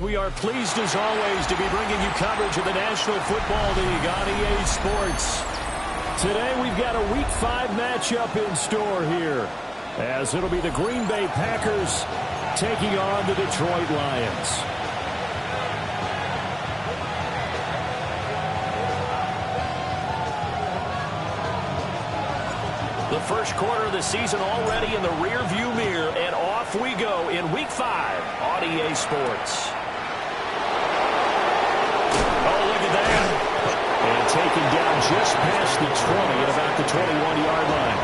We are pleased as always to be bringing you coverage of the National Football League on EA Sports. Today we've got a Week 5 matchup in store here, as it'll be the Green Bay Packers taking on the Detroit Lions. The first quarter of the season already in the rear-view mirror, and off we go in Week 5 on EA Sports. And taken down just past the 20 at about the 21-yard line.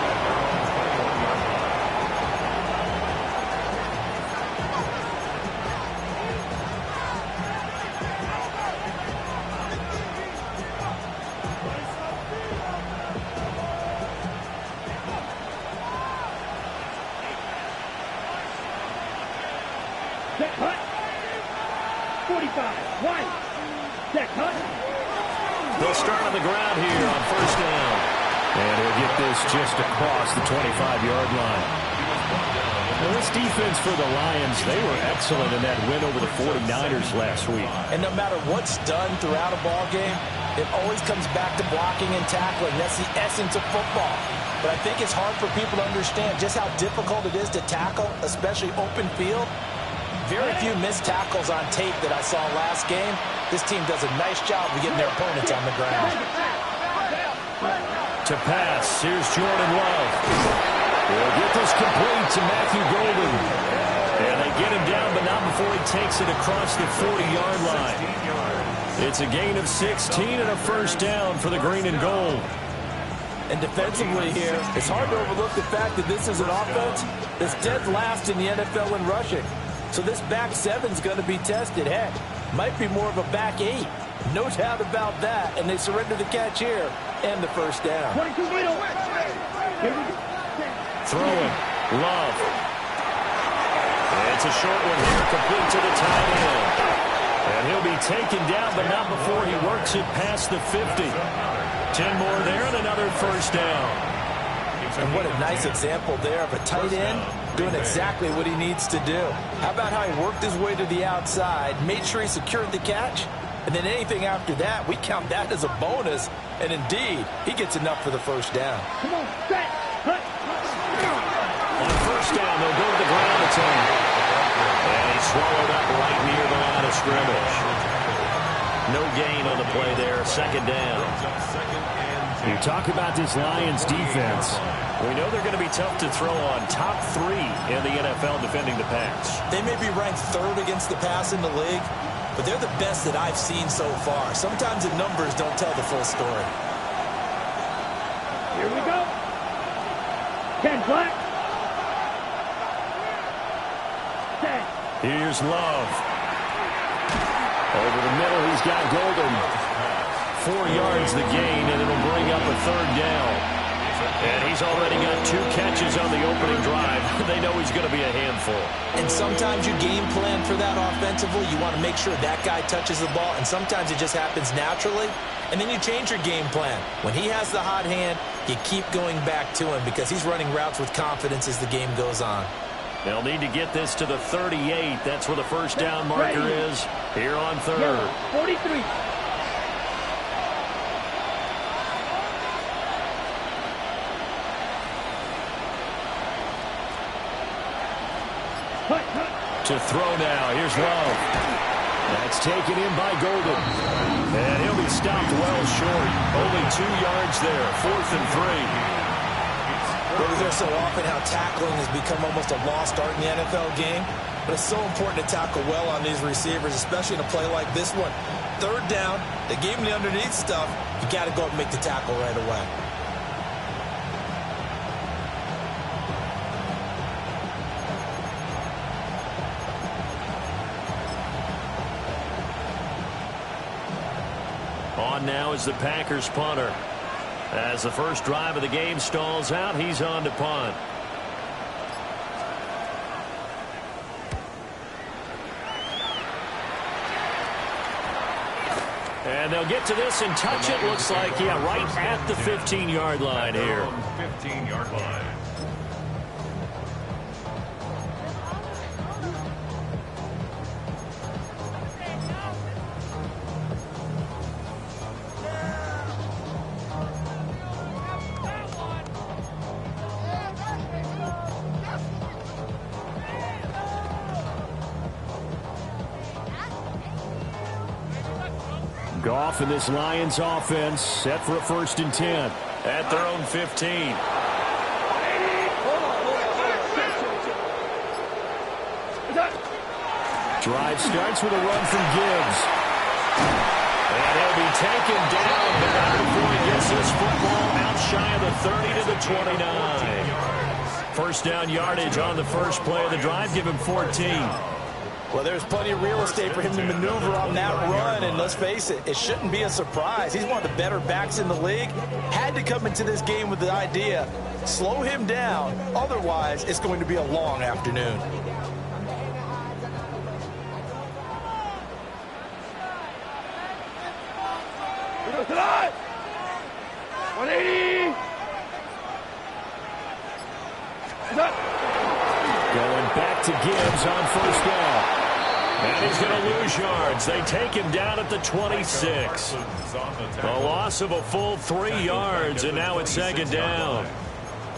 Set cut. 45. Wide. Set cut. They'll start on the ground here on first down. And he'll get this just across the 25-yard line. Now, this defense for the Lions, they were excellent in that win over the 49ers last week. And no matter what's done throughout a ball game, it always comes back to blocking and tackling. That's the essence of football. But I think it's hard for people to understand just how difficult it is to tackle, especially open field. Very few missed tackles on tape that I saw last game. This team does a nice job of getting their opponents on the ground. To pass, here's Jordan Love. He'll get this complete to Matthew Golden. And they get him down, but not before he takes it across the 40-yard line. It's a gain of 16 and a first down for the green and gold. And defensively here, it's hard to overlook the fact that this is an offense that's dead last in the NFL in rushing. So this back seven's going to be tested. Heck, might be more of a back eight. No doubt about that. And they surrender the catch here and the first down. 22 middle. Throwing. Love. It's a short one here, complete to the tight end. And he'll be taken down, but not before he works it past the 50. 10 more there and another first down. And what a nice example there of a tight end doing exactly what he needs to do. How about how he worked his way to the outside, made sure he secured the catch, and then anything after that, we count that as a bonus. And indeed, he gets enough for the first down. Come on, set, cut. On first down, they'll go to the ground attack. And he swallowed up right near the line of scrimmage. No gain on the play there, second down. You talk about this Lions defense. We know they're going to be tough to throw on. Top 3 in the NFL defending the pass. They may be ranked 3rd against the pass in the league, but they're the best that I've seen so far. Sometimes the numbers don't tell the full story. Here we go. 10 black. 10. Here's Love. Over the middle, he's got Golden. 4 yards the gain, and it'll bring up a third down. And he's already got 2 catches on the opening drive. They know he's going to be a handful. And sometimes you game plan for that offensively. You want to make sure that guy touches the ball, and sometimes it just happens naturally. And then you change your game plan. When he has the hot hand, you keep going back to him because he's running routes with confidence as the game goes on. They'll need to get this to the 38. That's where the first down marker is here on third. 43. To throw now. Here's Love. That's taken in by Golden. And he'll be stopped well short. Only 2 yards there. 4th and 3. Well, we hear so often how tackling has become almost a lost art in the NFL game. But it's so important to tackle well on these receivers, especially in a play like this one. 3rd down. They gave him the underneath stuff. You got to go up and make the tackle right away. On now is the Packers punter. As the first drive of the game stalls out, he's on to punt. And they'll get to this and touch it. Looks like, yeah, right at the 15-yard line here. 15-yard line. Goff and this Lions offense set for a 1st and 10 at their own 15. Drive starts with a run from Gibbs. And he'll be taken down, but not before he gets this football out shy of the 30 to the 29. 1st down yardage on the first play of the drive. Give him 14. Well, there's plenty of real estate for him to maneuver on that run, and let's face it, it shouldn't be a surprise. He's one of the better backs in the league. Had to come into this game with the idea, slow him down, otherwise it's going to be a long afternoon. Tonight! 180! Going back to Gibbs on 1st down. And he's going to lose yards. They take him down at the 26. A loss of a full 3 yards, and now it's 2nd down.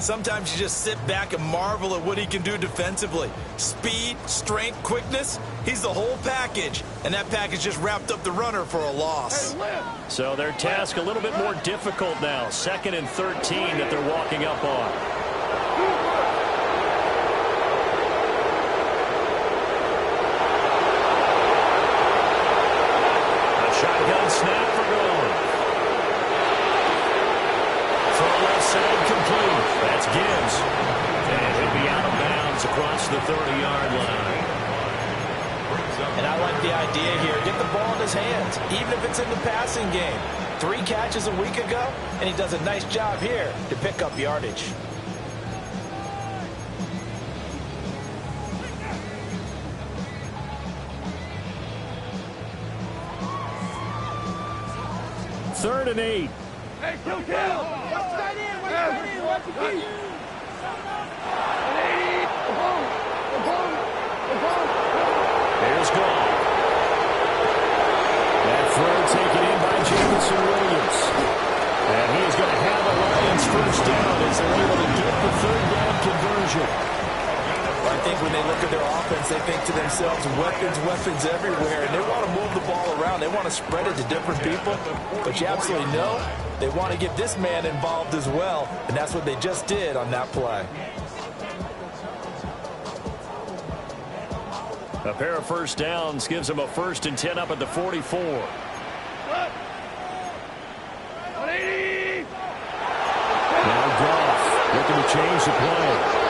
Sometimes you just sit back and marvel at what he can do defensively. Speed, strength, quickness, he's the whole package. And that package just wrapped up the runner for a loss. So their task a little bit more difficult now. 2nd and 13 that they're walking up on. A shotgun snap for Goff. Throw left side complete. That's Gibbs. And he'll be out of bounds across the 30-yard line. And I like the idea here. Get the ball in his hands, even if it's in the passing game. 3 catches a week ago, and he does a nice job here to pick up yardage. Third and 8. Hey, kill! Watch that in! Watch the key! 180! Here's Goff. That throw taken in by Jamison Williams. And he is going to have the Lions 1st down as they're able to get the 3rd down conversion. I think when they look at their offense, they think to themselves, weapons everywhere, and they want to move the ball around. They want to spread it to different people, but you absolutely know they want to get this man involved as well, and that's what they just did on that play. A pair of 1st downs gives them a 1st and 10 up at the 44. 180! Now Goff looking to change the play.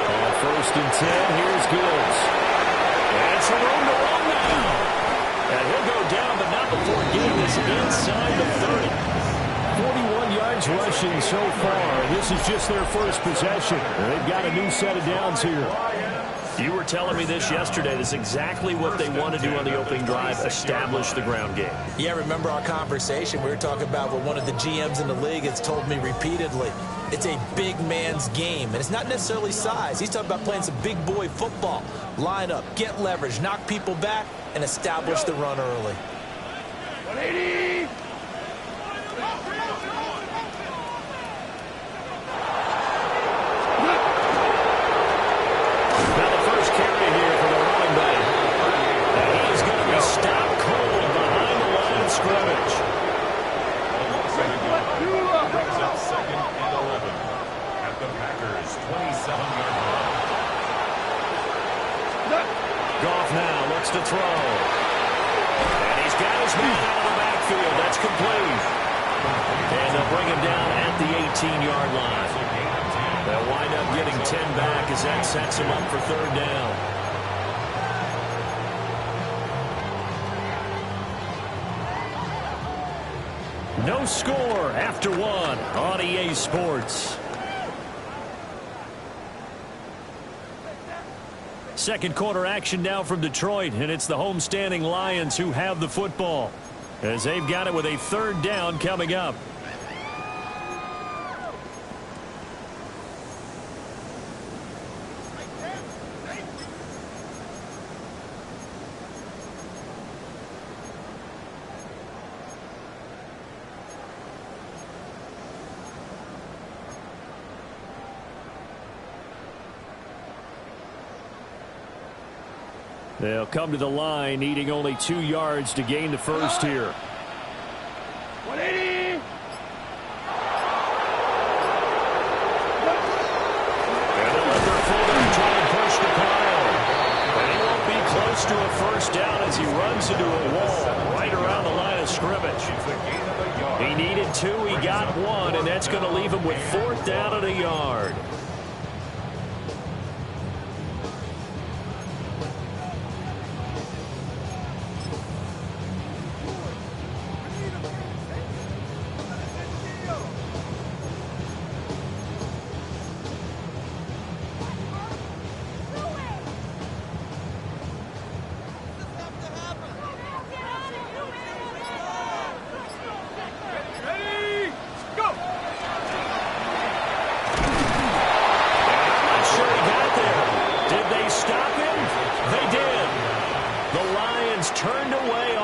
On 1st and 10, here's Gibbs. And some room to run now. And he'll go down, but not before getting this inside the 30. 41 yards rushing so far. This is just their first possession. They've got a new set of downs here. You were telling me this yesterday. This is exactly what they want to do on the opening drive, establish the ground game. Yeah, remember our conversation? We were talking about what one of the GMs in the league has told me repeatedly. It's a big man's game, and it's not necessarily size. He's talking about playing some big boy football. Line up, get leverage, knock people back, and establish the run early. 180! Now the first carry here for the running back. And he's going to be stopped cold behind the line of scrimmage. Brings up 2nd and 11 at the Packers' 27-yard line. Goff now looks to throw. And he's got his man out of the backfield. That's complete. And they'll bring him down at the 18-yard line. They'll wind up getting 10 back as that sets him up for 3rd down. No score after 1 on EA Sports. Second quarter action now from Detroit, and it's the homestanding Lions who have the football as they've got it with a 3rd down coming up. They'll come to the line, needing only 2 yards to gain the first here. 180. And they'll let their fullback try and push the pile. And he won't be close to a first down as he runs into a wall right around the line of scrimmage. He needed 2, he got 1, and that's going to leave him with 4th down and a yard. Turned away.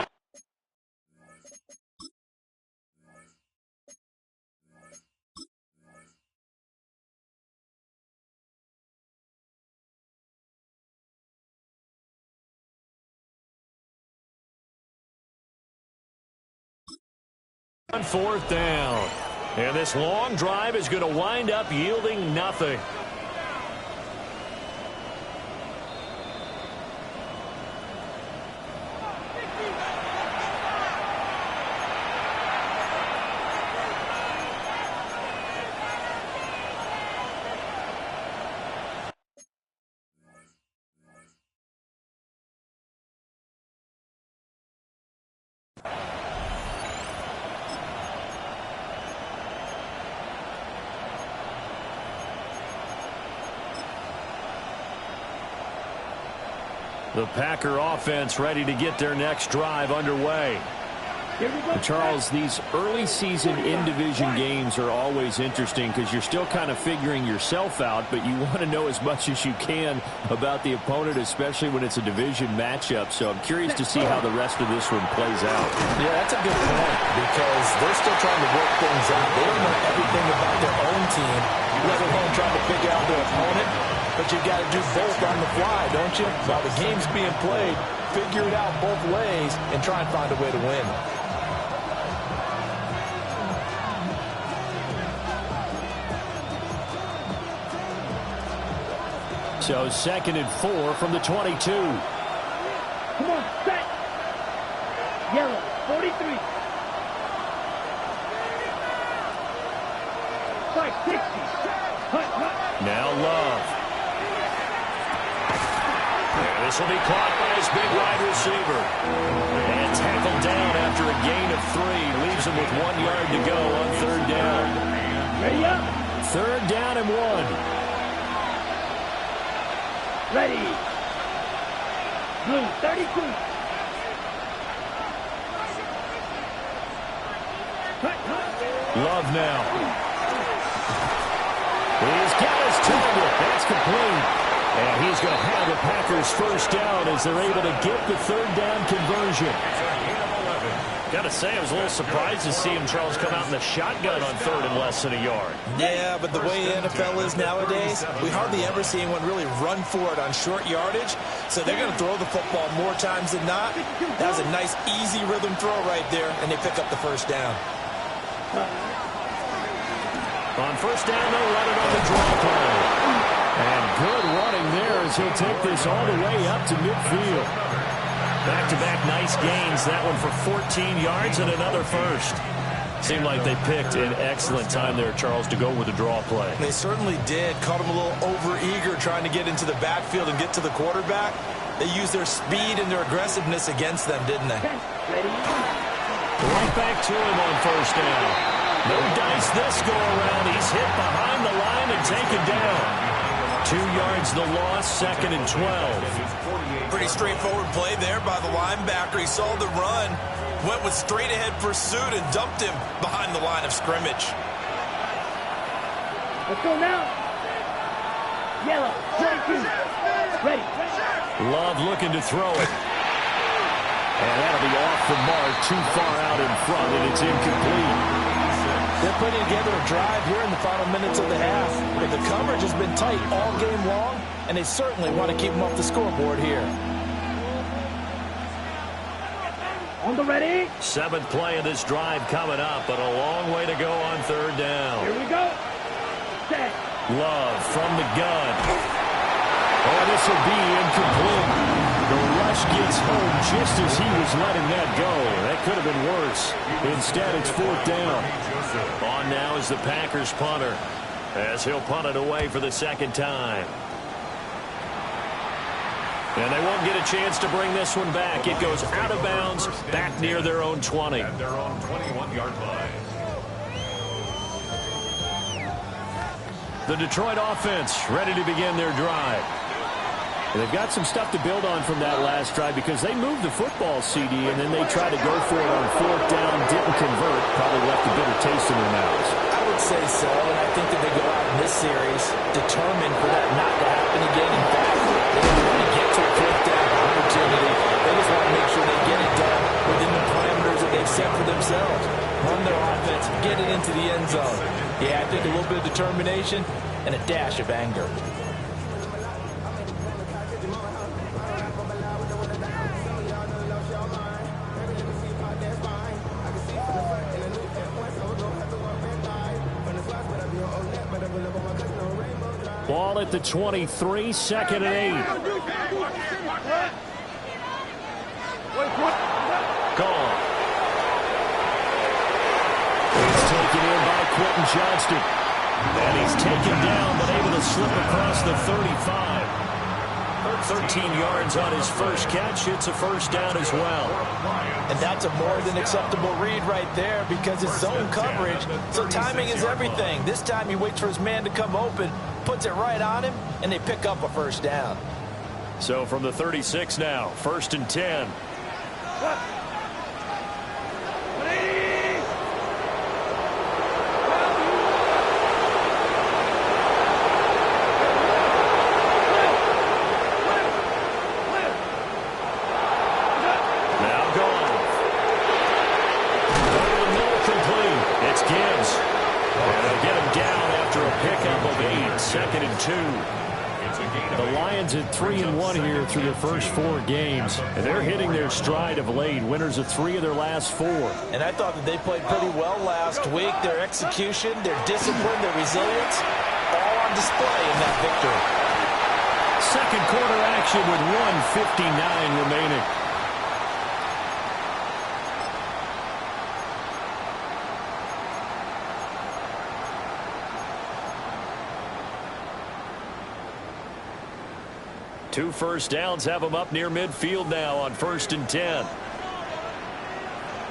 On 4th down. And this long drive is going to wind up yielding nothing. The Packer offense ready to get their next drive underway. Charles, these early season in-division games are always interesting because you're still kind of figuring yourself out, but you want to know as much as you can about the opponent, especially when it's a division matchup. So I'm curious to see how the rest of this one plays out. Yeah, that's a good point because they're still trying to work things out. They don't know everything about their own team, let alone trying to figure out their opponent. But you've got to do both on the fly, don't you? While the game's being played, figure it out both ways and try and find a way to win. So 2nd and 4 from the 22. Come on, set. Yellow, 43. 560. Now Love. This will be caught by his big wide receiver. And tackled down after a gain of 3. Leaves him with 1 yard to go on 3rd down. Ready up. 3rd down and 1. Ready. Blue, 32. Love now. He's got his target. That's complete. And he's going to have the Packers first down as they're able to get the 3rd down conversion. Got to say, I was a little surprised to see him, Charles, come out in the shotgun on 3rd and less than a yard. Yeah, but the way the NFL is nowadays, we hardly ever see anyone really run for it on short yardage. So they're going to throw the football more times than not. That was a nice, easy rhythm throw right there, and they pick up the first down. On 1st down, they'll run it on the draw play. And good running there as he'll take this all the way up to midfield. Back-to-back nice gains. That one for 14 yards and another first. Seemed like they picked an excellent time there, Charles, to go with a draw play. They certainly did. Caught him a little over-eager trying to get into the backfield and get to the quarterback. They used their speed and their aggressiveness against them, didn't they? Right back to him on 1st down. No dice this go-around. He's hit behind the line and taken down. 2 yards the loss, 2nd and 12. Pretty straightforward play there by the linebacker. He saw the run, went with straight-ahead pursuit, and dumped him behind the line of scrimmage. Let's go now. Yellow, 22. Ready. Love looking to throw it. And that'll be off the mark, too far out in front, and it's incomplete. They're putting together a drive here in the final minutes of the half. But the coverage has been tight all game long, and they certainly want to keep them off the scoreboard here. On the ready. 7th play of this drive coming up, but a long way to go on 3rd down. Here we go. Set. Love from the gun. Oh, this will be incomplete. The rush gets home just as he was letting that go. That could have been worse. Instead, it's 4th down. On now is the Packers punter, as he'll punt it away for the 2nd time. And they won't get a chance to bring this one back. It goes out of bounds, back near their own 20. At their own 21-yard line. The Detroit offense ready to begin their drive. They've got some stuff to build on from that last drive because they moved the football, CD, and then they tried to go for it on 4th down, didn't convert, probably left a bitter taste in their mouths. I would say so, and I think that they go out in this series determined for that not to happen again. In fact, they don't want to get to a 4th down opportunity. They just want to make sure they get it done within the parameters that they've set for themselves. Run their offense, get it into the end zone. Yeah, I think a little bit of determination and a dash of anger. Ball at the 23, 2nd and 8. Gone. He's taken in by Quentin Johnston. And he's taken down, but able to slip across the 35. 13 yards on his first catch. It's a 1st down as well. And that's a more than acceptable read right there because it's zone coverage, so timing is everything. This time he waits for his man to come open, puts it right on him, and they pick up a 1st down. So from the 36 now, 1st and 10. The Lions at 3-1 here through their first 4 games, and they're hitting their stride of late. Winners of 3 of their last 4. And I thought that they played pretty well last week. Their execution, their discipline, their resilience, all on display in that victory. 2nd quarter action with 1:59 remaining. Two 1st downs have them up near midfield now on 1st and 10. Here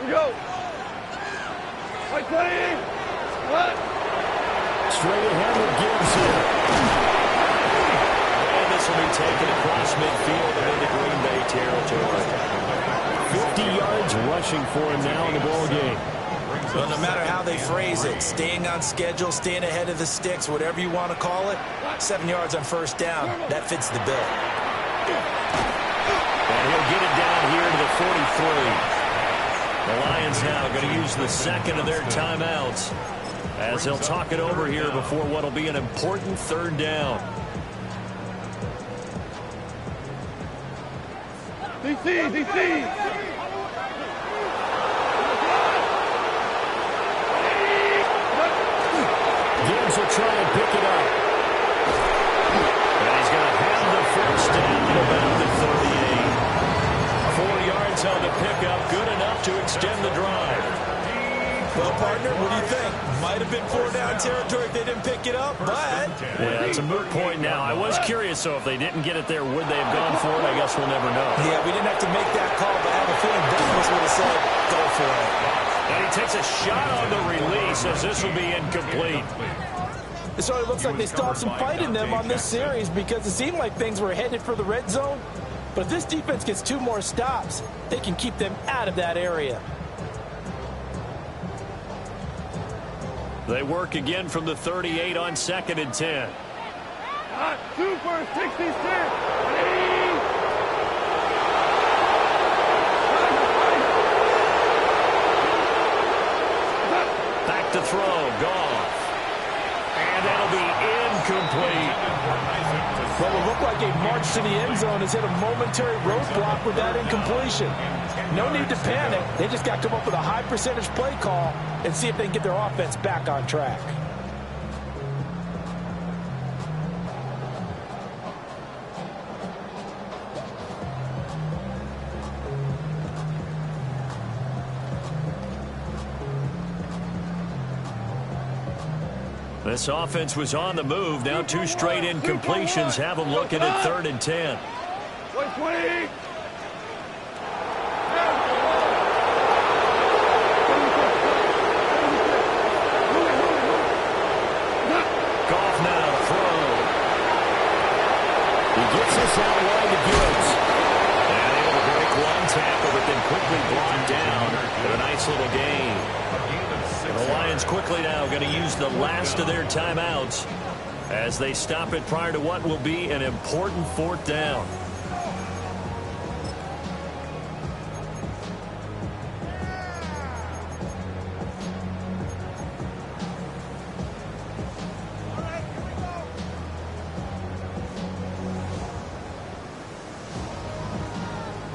we go. Right play. What? Straight ahead with Gibbs here. And this will be taken across midfield and into Green Bay territory. 50 yards rushing for him now in the ball game. Well, no matter how they phrase it, staying on schedule, staying ahead of the sticks, whatever you want to call it, 7 yards on 1st down, that fits the bill. And he'll get it down here to the 43. The Lions now going to use the 2nd of their timeouts as they'll talk it over here before what will be an important 3rd down. DC. Gibbs will try and pick it up. And he's going to have the 1st down at about the 38. 4 yards on the pickup, good enough to extend the drive. Well, partner, what do you think? Might have been 4 down territory if they didn't pick it up, but... Yeah, it's a moot point now. I was curious, so if they didn't get it there, would they have gone for it? I guess we'll never know. Yeah, we didn't have to make that call, but I have a feeling Douglas would have said, go for it. And he takes a shot on the release as this will be incomplete. It sort of looks like they still have some fight in them on this series because it seemed like things were headed for the red zone. But if this defense gets 2 more stops, they can keep them out of that area. They work again from the 38 on 2nd and 10. Hot Super 66. Back to throw, Goff. And that'll be incomplete. Well, looked like a march to the end zone has hit a momentary roadblock with that incompletion. No need to panic. They just got to come up with a high percentage play call and see if they can get their offense back on track. This offense was on the move. Now 2 straight incompletions have them looking at 3rd and 10. 120. Goff now to throw. He gets this out wide to Gibbs. And able to break one tackle, but then quickly brought down for a nice little gain. And the Lions quickly now going to use the last of their timeouts as they stop it prior to what will be an important 4th down.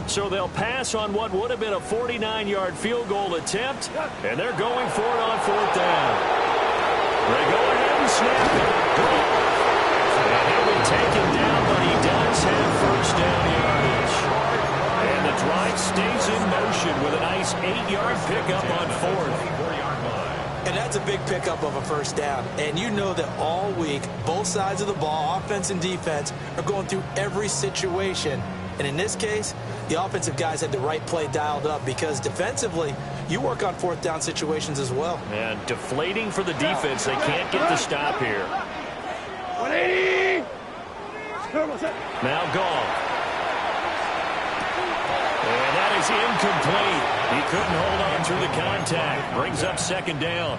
So they'll pass on what would have been a 49-yard field goal attempt, and they're going for it on 4th down. They go ahead and snap it. And he'll be taken down, but he does have 1st down yardage. And the drive stays in motion with a nice 8-yard pickup on 4th. And that's a big pickup of a 1st down. And you know that all week, both sides of the ball, offense and defense, are going through every situation. And in this case, the offensive guys had the right play dialed up because defensively, you work on 4th down situations as well. And deflating for the defense. They can't get the stop here. 180. Now Goff. And that is incomplete. He couldn't hold on through the contact. Brings up 2nd down.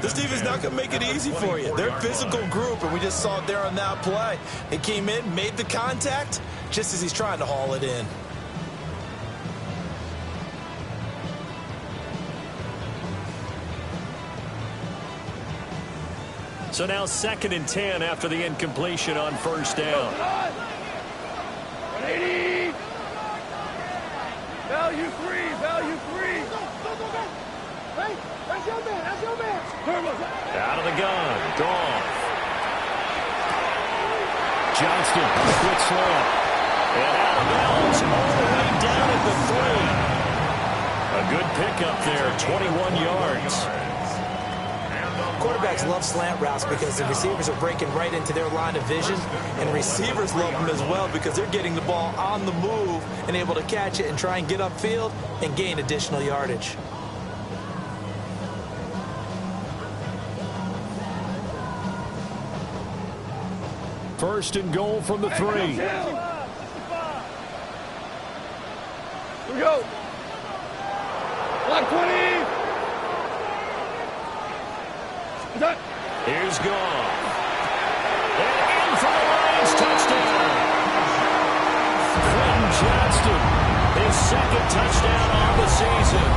This defense not going to make it easy for you. They're a physical group, and we just saw it there on that play. He came in, made the contact, just as he's trying to haul it in. So now 2nd and 10 after the incompletion on 1st down. 180. Value 3. Value 3. Hey, that's your man. That's your man. Out of the gun. Goff. Johnston on a quick slant. And out of bounds all the way down at the 3. A good pickup there, 21 yards. Quarterbacks love slant routes because the receivers are breaking right into their line of vision, and receivers love them as well because they're getting the ball on the move and able to catch it and try and get upfield and gain additional yardage. First and goal from the 3. Here we go. Block 20. Here's Goff. And in for the Lions touchdown. Quentin Johnston, his 2nd touchdown on the season.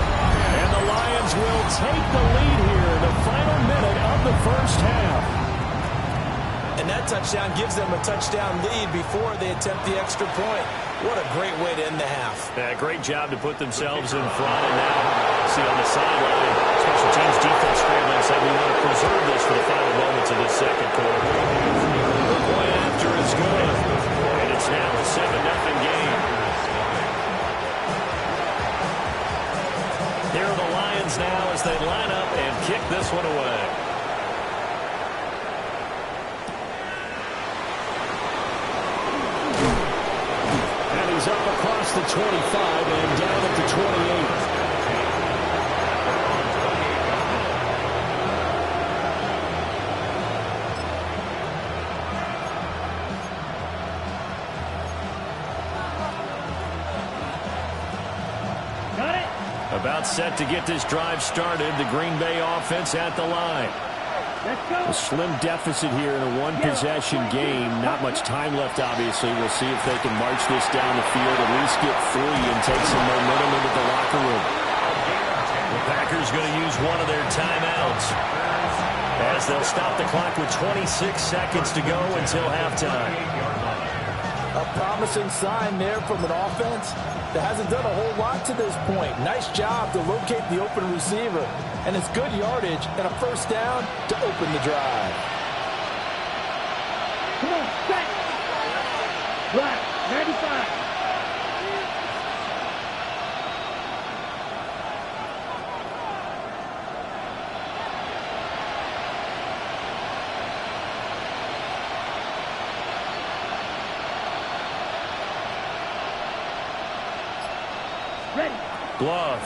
And the Lions will take the lead here in the final minute of the 1st half. And that touchdown gives them a touchdown lead before they attempt the extra point. What a great way to end the half. Yeah, great job to put themselves in front. And now, see on the sideline, special teams defense scrambling said we want to preserve this for the final moments of this 2nd quarter. The point after is good. And it's now a 7-0 game. Here are the Lions now as they line up and kick this one away. He's up across the 25 and down at the 28. Got it. About set to get this drive started. The Green Bay offense at the line. A slim deficit here in a one-possession game. Not much time left, obviously. We'll see if they can march this down the field, at least get 3 and take some momentum into the locker room. The Packers going to use one of their timeouts. As they'll stop the clock with 26 seconds to go until halftime. A promising sign there from an offense that hasn't done a whole lot to this point. Nice job to locate the open receiver. And it's good yardage and a first down to open the drive. Come on, set. Black, 95. Ready. Glove.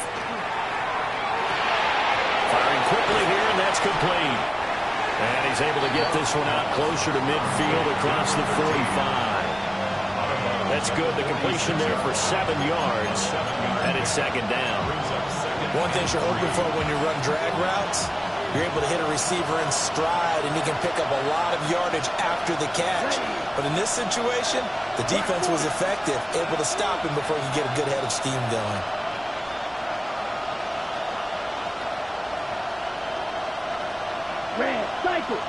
Firing quickly here, and that's complete. And he's able to get this one out closer to midfield across the 45. That's good. The completion there for 7 yards. And it's second down. One thing you're hoping for when you run drag routes, you're able to hit a receiver in stride, and he can pick up a lot of yardage after the catch. But in this situation, the defense was effective, able to stop him before he could get a good head of steam going. Red, cycle.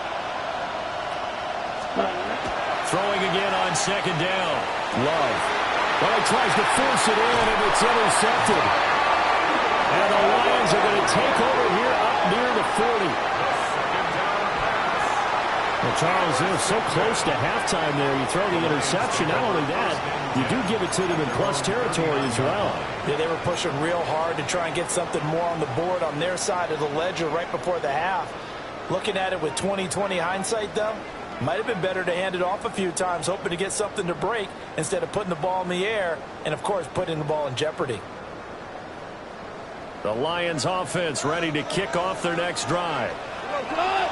Throwing again on second down. Love. Well, he tries to force it in, and it's intercepted. And the Lions are going to take over here up near the 40. Well, Charles, they're so close to halftime there. You throw the interception. Not only that, you do give it to them in plus territory as well. Yeah, they were pushing real hard to try and get something more on the board on their side of the ledger right before the half. Looking at it with 20/20 hindsight, though, might have been better to hand it off a few times, hoping to get something to break instead of putting the ball in the air and, of course, putting the ball in jeopardy. The Lions offense ready to kick off their next drive.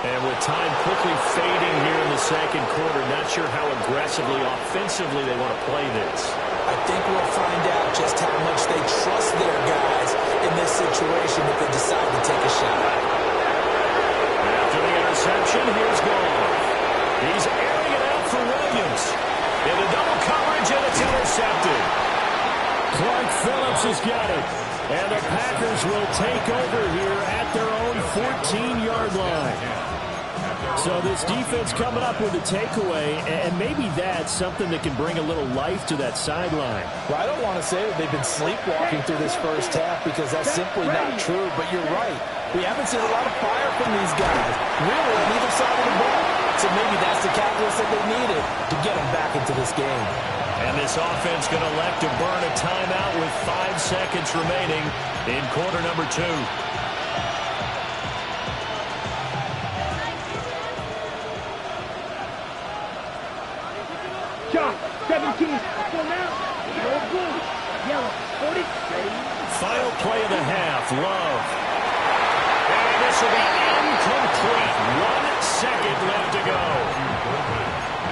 And with time quickly fading here in the second quarter, not sure how aggressively, offensively they want to play this. I think we'll find out just how much they trust their guys in this situation if they decide to take a shot. After the interception, here's Goff. He's airing it out for Williams. Into double coverage, and it's intercepted. Clark Phillips has got it. And the Packers will take over here at their own 14-yard line. So this defense coming up with a takeaway, and maybe that's something that can bring a little life to that sideline. Well, I don't want to say that they've been sleepwalking through this first half because that's simply not true, but you're right. We haven't seen a lot of fire from these guys, really on either side of the ball. So maybe that's the catalyst that they needed to get them back into this game. And this offense going to elect to burn a timeout with 5 seconds remaining in quarter number 2. Shot, 17. So now, no blue. Yellow, 40. Ready. Final play of the half, Love. And this will be incomplete. 1 second left to go.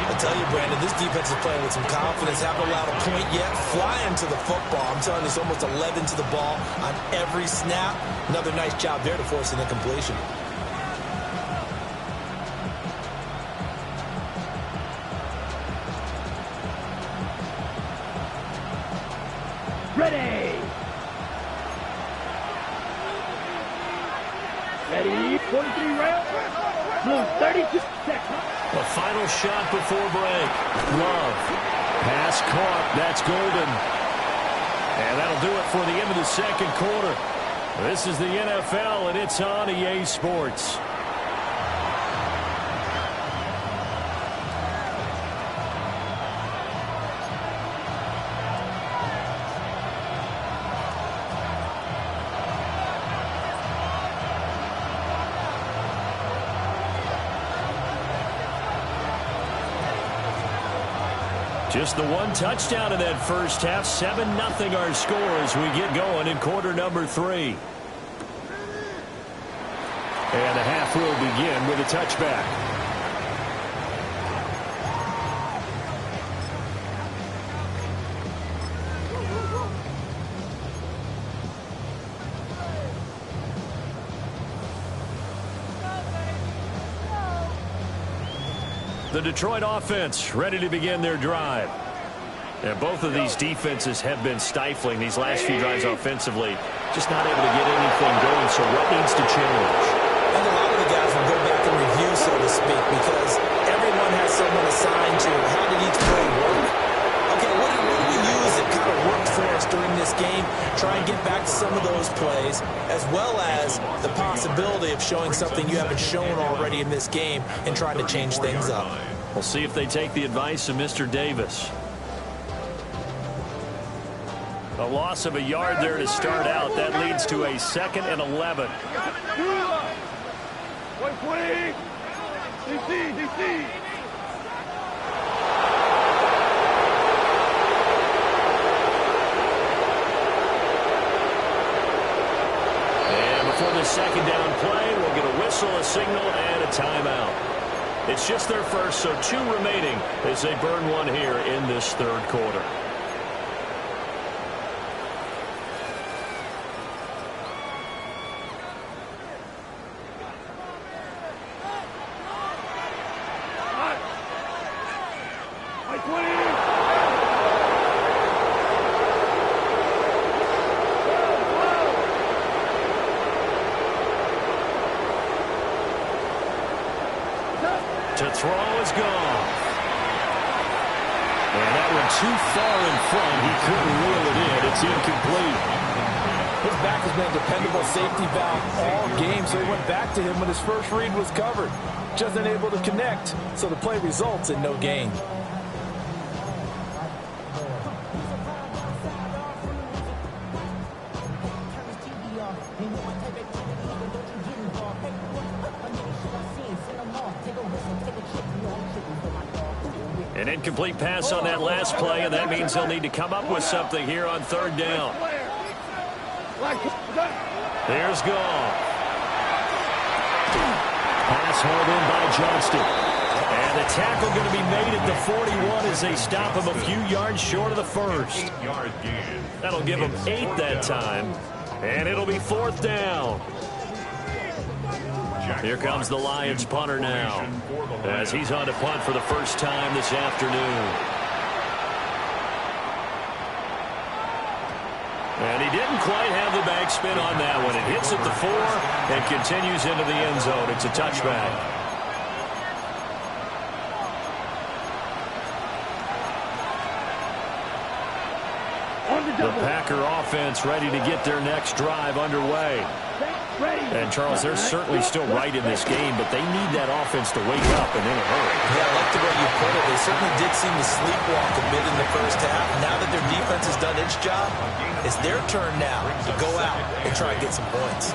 I tell you, Brandon, this defense is playing with some confidence. Haven't allowed a point yet. Flying to the football. I'm telling you, it's almost 11 to the ball on every snap. Another nice job there to force an incompletion. Ready. Ready. 43 round. Blue, 32 seconds. The final shot before break. Love. Pass caught. That's golden. And that'll do it for the end of the second quarter. This is the NFL, and it's on EA Sports. Just the one touchdown in that first half. 7-0 our score as we get going in quarter number 3. And the half will begin with a touchback. The Detroit offense ready to begin their drive. And both of these defenses have been stifling these last few drives offensively. Just not able to get anything going, so what needs to change? And a lot of the guys will go back and review speak, because everyone has someone assigned to how did each play work. Okay, what do we use that kind of worked for us during this game? Try and get back to some of those plays, as well as the possibility of showing something you haven't shown already in this game and trying to change things up. We'll see if they take the advice of Mr. Davis. A loss of a yard there to start out. That leads to a 2nd and 11. DC. For the 2nd down play, we'll get a whistle, a signal, and a timeout. It's just their first, so 2 remaining as they burn one here in this 3rd quarter. To throw is gone. And that one too far in front. He couldn't reel it in. It's incomplete. His back has been a dependable safety valve all game, so he went back to him when his first read was covered. Just unable to connect, so the play results in no gain. An incomplete pass on that last play, and that means they'll need to come up with something here on 3rd down. There's Goff. Pass hauled in by Johnston. And the tackle going to be made at the 41 as they stop him a few yards short of the 1st. That'll give him 8 that time. And it'll be 4th down. Here comes the Lions punter now, as he's on to punt for the first time this afternoon. And he didn't quite have the backspin on that one. It hits at the 4 and continues into the end zone. It's a touchback. The Packer offense ready to get their next drive underway. And, Charles, they're certainly still right in this game, but they need that offense to wake up and in a hurry. Yeah, I like the way you put it. They certainly did seem to sleepwalk a bit in the first half. Now that their defense has done its job, it's their turn now to go out and try and get some points.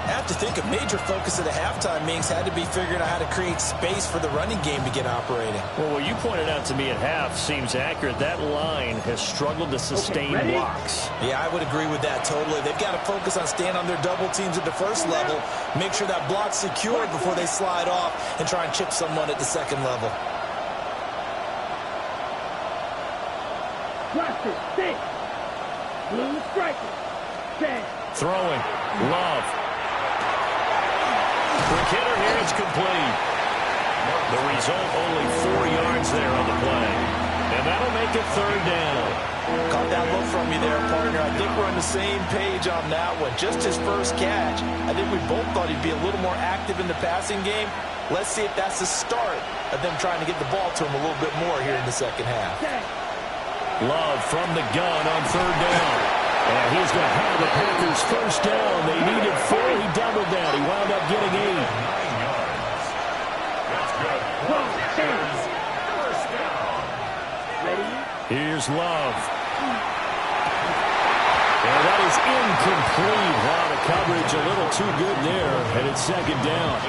I have to think a major focus at the halftime meetings had to be figuring out how to create space for the running game to get operating. Well, what you pointed out to me at half seems accurate. That line has struggled to sustain blocks. Yeah, I would agree with that totally. They've got to focus on staying on their double teams at the first level, make sure that block's secured before they slide off and try and chip someone at the second level. Throwing. Love. Quick hitter here, it's complete. The result, only 4 yards there on the play. And that'll make it 3rd down. Caught that look from you there, partner. I think we're on the same page on that one. Just his first catch. I think we both thought he'd be a little more active in the passing game. Let's see if that's the start of them trying to get the ball to him a little bit more here in the second half. Love from the gun on 3rd down. And he's going to have the Packers first down. They needed 4. He doubled that. He wound up getting 8. Here's Love. And that is incomplete. Wow, the coverage a little too good there. And it's 2nd down.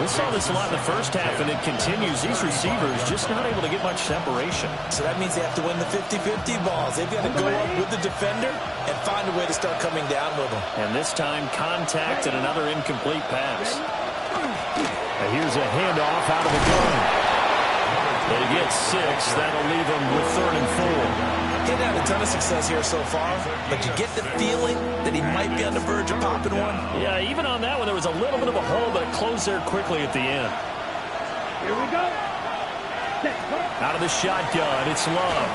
We saw this a lot in the first half, and it continues. These receivers just not able to get much separation. So that means they have to win the 50-50 balls. They've got to go up with the defender and find a way to start coming down with them. And this time, contact and another incomplete pass. And here's a handoff out of the gun. They get 6. That'll leave them with 3rd and 4. He's had a ton of success here so far, but you get the feeling that he might be on the verge of popping one. Yeah, even on that one, there was a little bit of a hole, but it closed there quickly at the end. Here we go. Out of the shotgun, it's Love.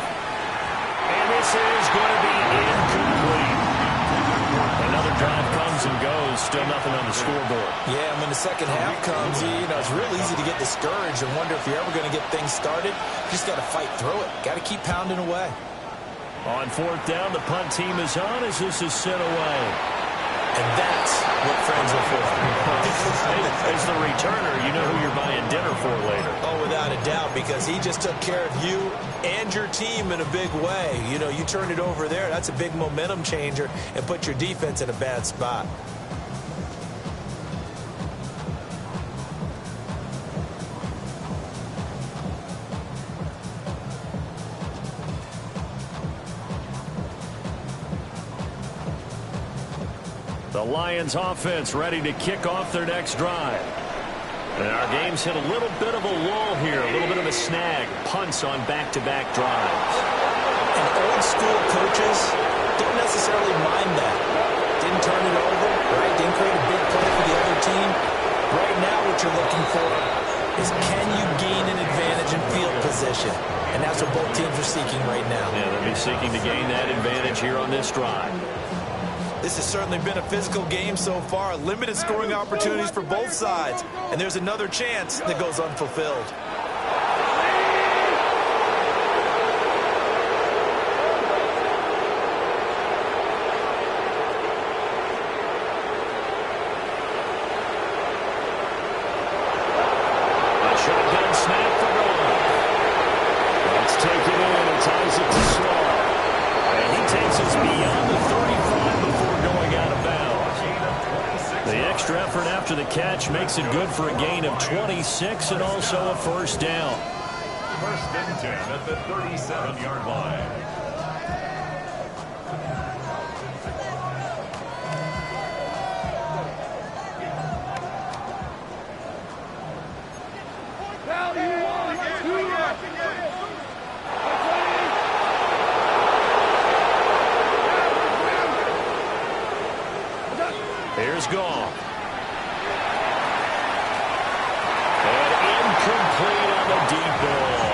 And this is going to be incomplete. Another drive comes comes and goes, still nothing on the scoreboard. Yeah, and when the second half comes, it's real easy to get discouraged and wonder if you're ever going to get things started. You just got to fight through it. Got to keep pounding away. On fourth down, the punt team is on as this is sent away. And that's what friends are for. As the returner, you know who you're buying dinner for later. Oh, without a doubt, because he just took care of you and your team in a big way. You turned it over there. That's a big momentum changer and put your defense in a bad spot. The Lions offense ready to kick off their next drive. And our game's hit a little bit of a lull here, a little bit of a snag. Punts on back-to-back drives. And old school coaches don't necessarily mind that. Didn't turn it over, right? Didn't create a big play for the other team. Right now what you're looking for is can you gain an advantage in field position? And that's what both teams are seeking right now. Yeah, they'll be seeking to gain that advantage here on this drive. This has certainly been a physical game so far. Limited scoring opportunities for both sides. And there's another chance that goes unfulfilled. A shotgun snap for Lurk. Let's take it in and ties it to Slaw. And he takes us beyond the 35 before going out of bounds. The extra effort after the catch makes it good for a gain of 26 and also a first down. First and 10 at the 37-yard line. Here's Goff. And incomplete on the deep ball.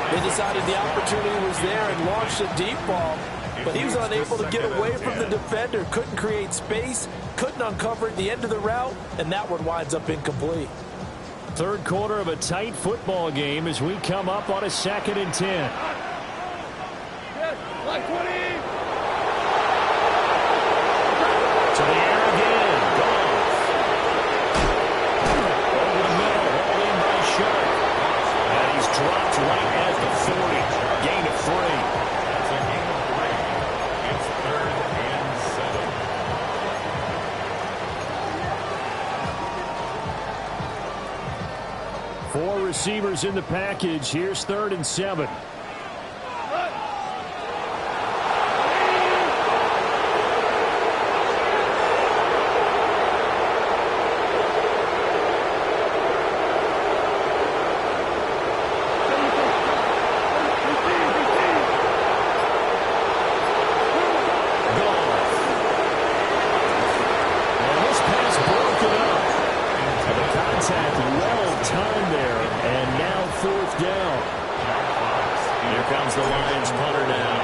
They decided the opportunity was there and launched a deep ball, but he was unable to get away from the defender. Couldn't create space, couldn't uncover at the end of the route, and that one winds up incomplete. Third quarter of a tight football game as we come up on a 2nd and 10. Like 20. To the air again. Goff. Over the middle. Hauled in by Sharp. And he's dropped right at the 40. Gain of 3. That's a gain of 3. It's 3rd and 7. 4 receivers in the package. Here's 3rd and 7. Well-timed there, and now 4th down. Here comes the Lions punter now,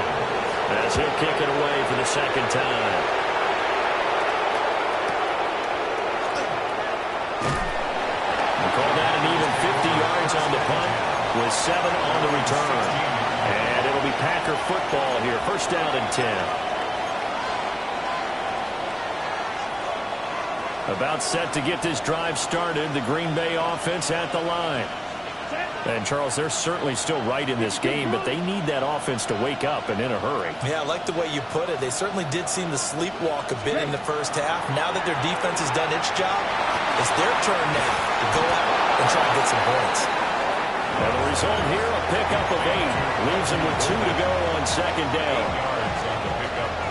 as he'll kick it away for the 2nd time. We call that an even 50 yards on the punt, with 7 on the return. And it'll be Packer football here, 1st down and 10. About set to get this drive started, the Green Bay offense at the line. And, Charles, they're certainly still right in this game, but they need that offense to wake up and in a hurry. Yeah, I like the way you put it. They certainly did seem to sleepwalk a bit in the first half. Now that their defense has done its job, it's their turn now to go out and try to get some points. And the result here, a pickup of 8. Leaves them with 2 to go on 2nd down.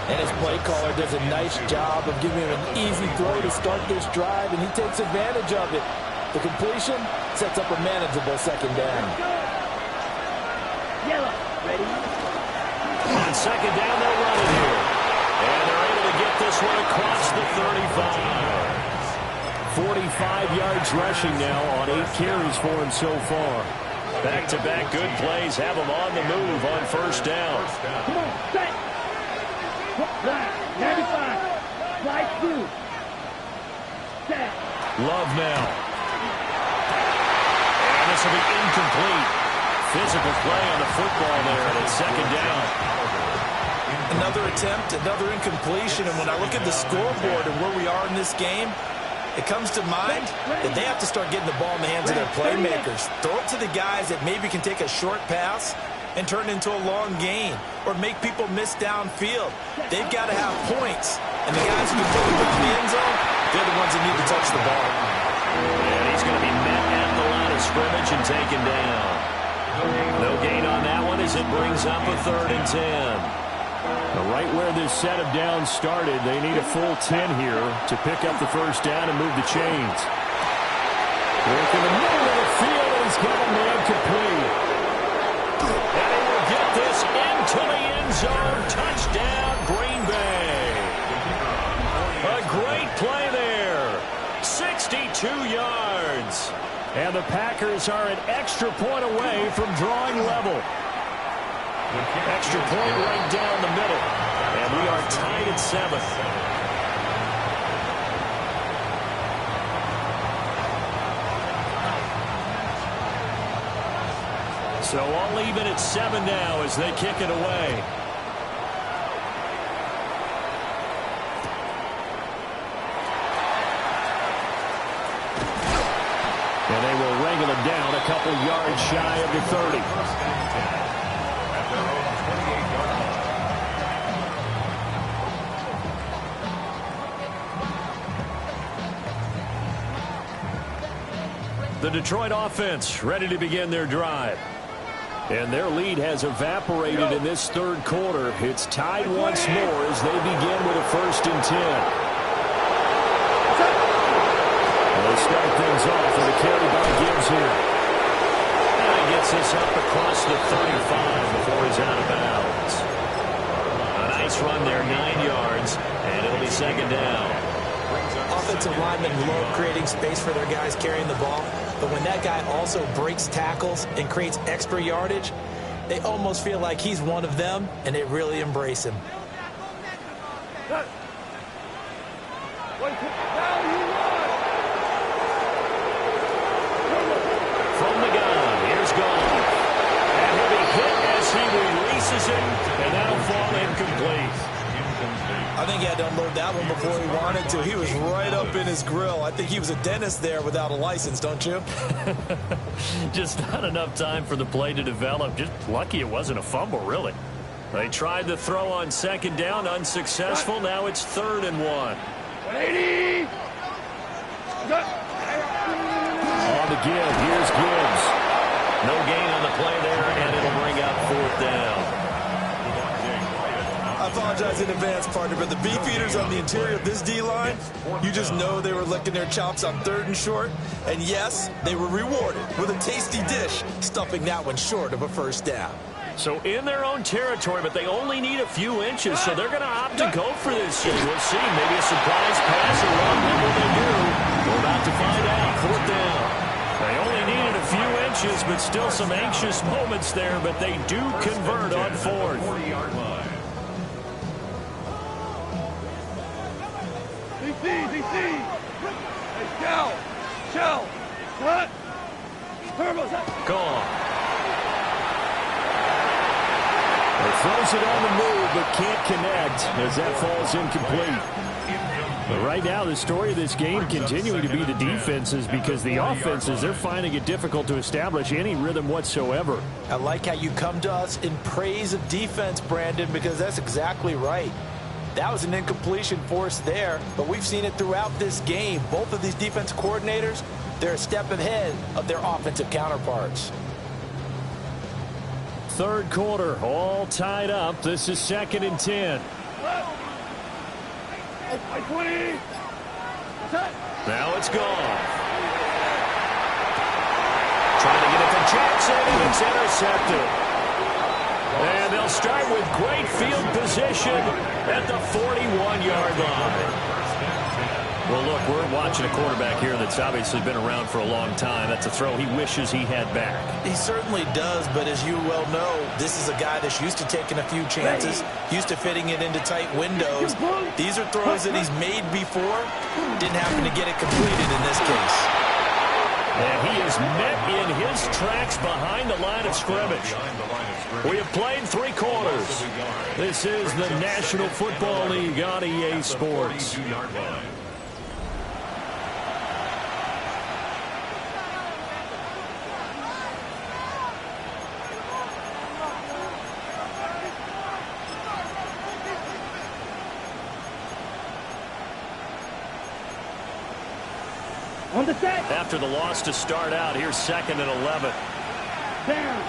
And his play caller does a nice job of giving him an easy throw to start this drive, and he takes advantage of it. The completion sets up a manageable 2nd down. Yellow. Ready? On 2nd down, they'll run it here. And they're able to get this one across the 35. 45 yards rushing now on 8 carries for him so far. Back-to-back good plays have him on the move on 1st down. Come on, set. Line, 95. Line. Love now. And this will be incomplete. Physical play on the football there, and it's second down. Another attempt, another incompletion, and when I look at the scoreboard and where we are in this game, it comes to mind that they have to start getting the ball in the hands of their playmakers. Throw it to the guys that maybe can take a short pass and turn it into a long gain or make people miss downfield. They've got to have points, and the guys who can put the ball in the end zone, they're the ones that need to touch the ball. And he's going to be met at the line of scrimmage and taken down. No gain on that one as it brings up a 3rd and 10. Right where this set of downs started, they need a full 10 here to pick up the first down and move the chains. Lurk in the middle of the field, and he's got a man complete. And he will get this into the end zone. Touchdown, Green Bay. A great play there. 62 yards. And the Packers are an extra point away from drawing level. Extra point right down the middle. And we are tied at 7. So all even at 7 now as they kick it away. And they will wrangle him down a couple yards shy of the 30. The Detroit offense ready to begin their drive. And their lead has evaporated in this 3rd quarter. It's tied once more as they begin with a 1st and 10. They start things off with a carry by Gibbs here. And he gets this up across the 35 before he's out of bounds. A nice run there, 9 yards, and it'll be 2nd down. Offensive linemen love creating space for their guys carrying the ball, but when that guy also breaks tackles and creates extra yardage, they almost feel like he's one of them, and they really embrace him. From the gun, here's Goff. And he'll be hit as he releases it, and that'll fall incomplete. I think he had to unload that one before he wanted to. He was right up in his grill. I think he was a dentist there without a license, don't you? Just not enough time for the play to develop. Just lucky it wasn't a fumble, really. They tried the throw on 2nd down, unsuccessful. Now it's 3rd and 1. 180. On the give, here's Gibbs. No gain on the play there, and it'll bring up 4th down. I apologize in advance, partner, but the beefeaters on the interior of this D-line, you just know they were licking their chops on 3rd and short. And yes, they were rewarded with a tasty dish, stuffing that one short of a 1st down. So in their own territory, but they only need a few inches, so they're going to opt to go for this. We'll see. Maybe a surprise pass or run. What will they do? We're about to find out. 4th down. They only needed a few inches, but still some anxious moments there, but they do convert on 4th. 40-yard line. DC. Hey, shell. Cut. Turbo. Gone. He throws it on the move, but can't connect as that falls incomplete. But right now, the story of this game continuing to be the defenses, because the offenses, they're finding it difficult to establish any rhythm whatsoever. I like how you come to us in praise of defense, Brandon, because that's exactly right. That was an incompletion forced there, but we've seen it throughout this game. Both of these defense coordinators, they're a step ahead of their offensive counterparts. 3rd quarter, all tied up. This is 2nd and 10. 20. Now it's gone. Trying to get it to Jackson, and it's intercepted. And they'll start with great field position at the 41-yard line. Well, look, we're watching a quarterback here that's obviously been around for a long time. That's a throw he wishes he had back. He certainly does, but as you well know, this is a guy that's used to taking a few chances, used to fitting it into tight windows. These are throws that he's made before. Didn't happen to get it completed in this case. And he is met in his tracks behind the line of scrimmage. We have played 3 quarters. This is the National Football League on EA Sports. On the set. After the loss to start out, here's 2nd and 11. Down.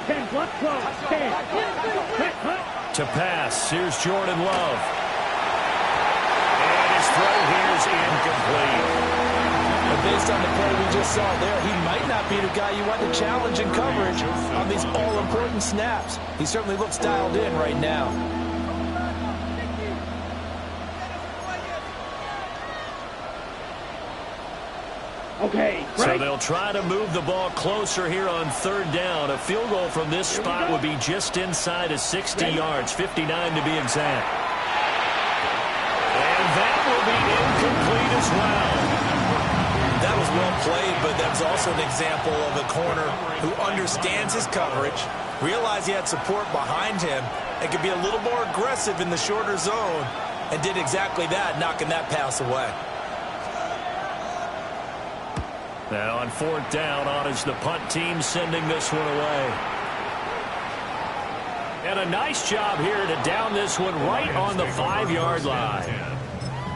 10, block, close. 10. To pass, here's Jordan Love. And his throw here is incomplete. But based on the play we just saw there, he might not be the guy you want to challenge in coverage on these all-important snaps. He certainly looks dialed in right now. Okay. So they'll try to move the ball closer here on 3rd down. A field goal from this spot would be just inside of 60 yards, 59 to be exact. And that will be incomplete as well. That was well played, but that's also an example of a corner who understands his coverage, realized he had support behind him, and could be a little more aggressive in the shorter zone, and did exactly that, knocking that pass away. Now on 4th down, on is the punt team sending this one away. And a nice job here to down this one right on the 5-yard line.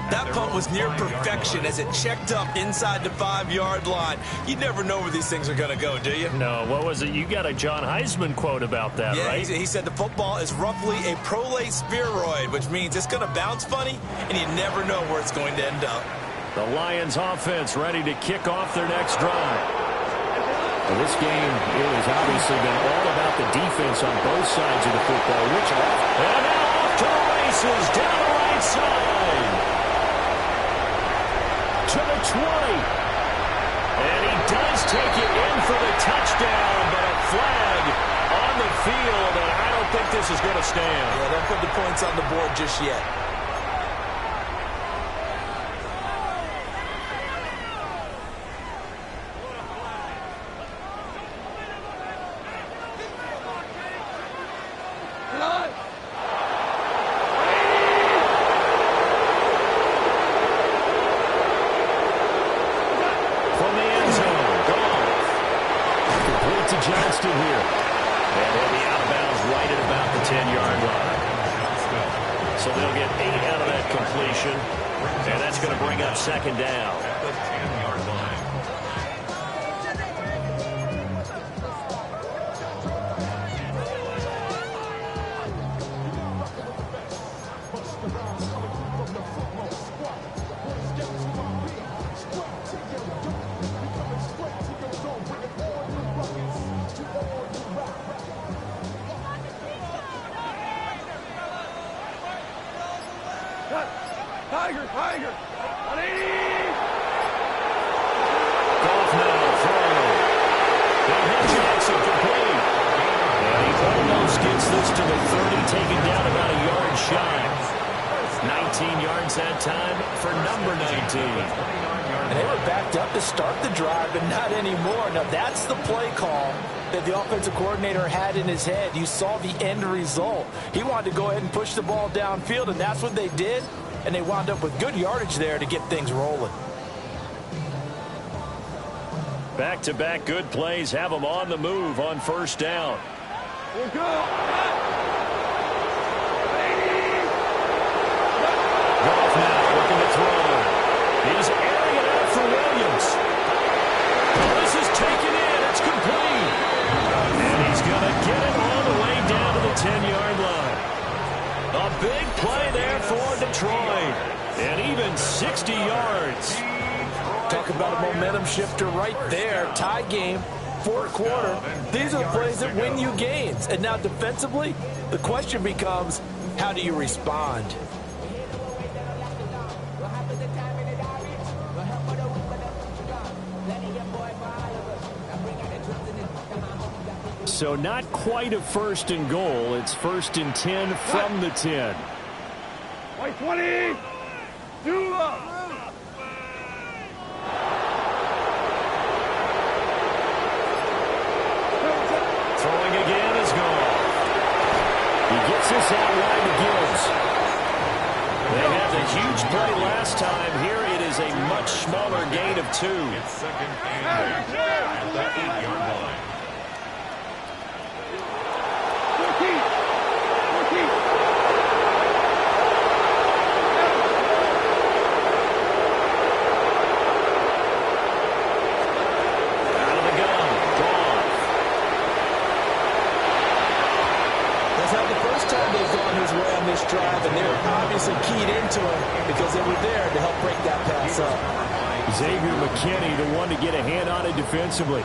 That punt was near perfection as it checked up inside the 5-yard line. You never know where these things are going to go, do you? No, what was it? You got a John Heisman quote about that, right? He said the football is roughly a prolate spheroid, which means it's going to bounce funny, and you never know where it's going to end up. The Lions offense ready to kick off their next drive. Well, this game has obviously been all about the defense on both sides of the football. And now off to the races down the right side. To the 20. And he does take it in for the touchdown, but a flag on the field, and I don't think this is going to stand. Yeah, don't put the points on the board just yet. Second down. At the 10-yard line. Tiger, Tiger. Goff now throwing. They'll hit Jackson complete. And he almost gets this to the 30, taken down about a yard shy. 19 yards that time for number 19. And they were backed up to start the drive, but not anymore. Now, that's the play call that the offensive coordinator had in his head. You saw the end result. He wanted to go ahead and push the ball downfield, and that's what they did. And they wound up with good yardage there to get things rolling. Back-to-back good plays have them on the move on 1st down. Here we go. Goff now looking to throw. He's airing it out for Williams. Oh, this is taken in. It's complete. And he's going to get it all the way down to the 10-yard line. A big play there for Detroit. And even 60 yards. Talk about a momentum shifter right there. Tie game, 4th quarter. These are the plays that win you games. And now defensively, the question becomes, how do you respond? So not quite a 1st and goal. It's 1st and 10 from the 10. White 20. Do up. Throwing again is gone. He gets this out wide to Gibbs. They had the huge play last time. Here it is a much smaller gain of 2. It's 2nd and 8 at the 8-yard line. 14. 14. Out of the gun. Gone. That's not the first time they've gone his way on this drive, and they're obviously keyed into him because they were there to help break that pass up. Xavier McKinney, the one to get a hand on it defensively.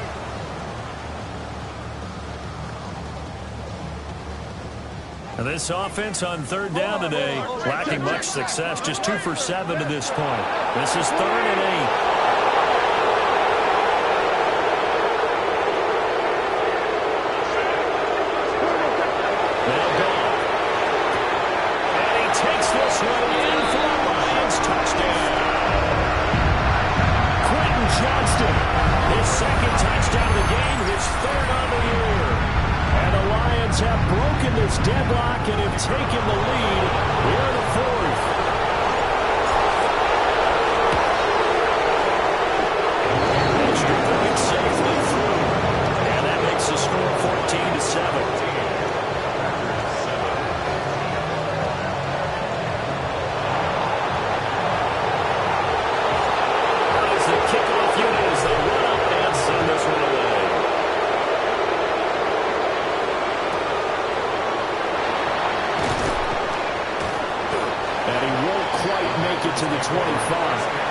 And this offense on 3rd down today, lacking much success, just 2 for 7 to this point. This is 3rd and 8. This one in for the Lions touchdown. Quentin Johnston, His 2nd touchdown of the game, his 3rd on the year. and the Lions have broken this deadlock and have taken the lead here in the 4th. Extra point safely through. And that makes the score 14-7. Kickoff unit as they run up and send this one away. And he won't quite make it to the 25.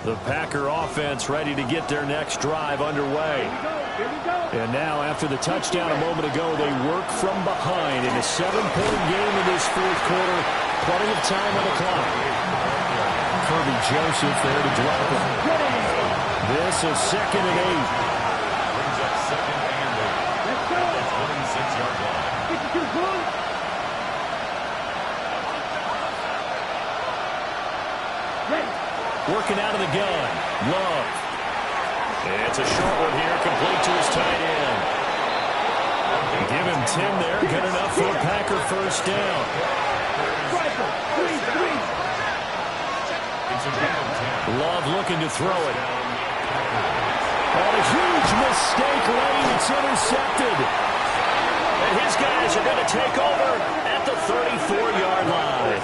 The Packer offense ready to get their next drive underway. And now, after the touchdown a moment ago, they work from behind in a 7-point game in this 4th quarter. Plenty of time on the clock. Kirby Joseph there to drop it. This is 2nd and 8. Brings up 2nd and 8 at the 26-yard line. 52 good. Working out of the gun. Love. It's a short one here, complete to his tight end. Give him 10 there, good enough for a Packer 1st down. It's a gain of 10. Love looking to throw it. And a huge mistake late. It's intercepted. And his guys are going to take over at the 34-yard line.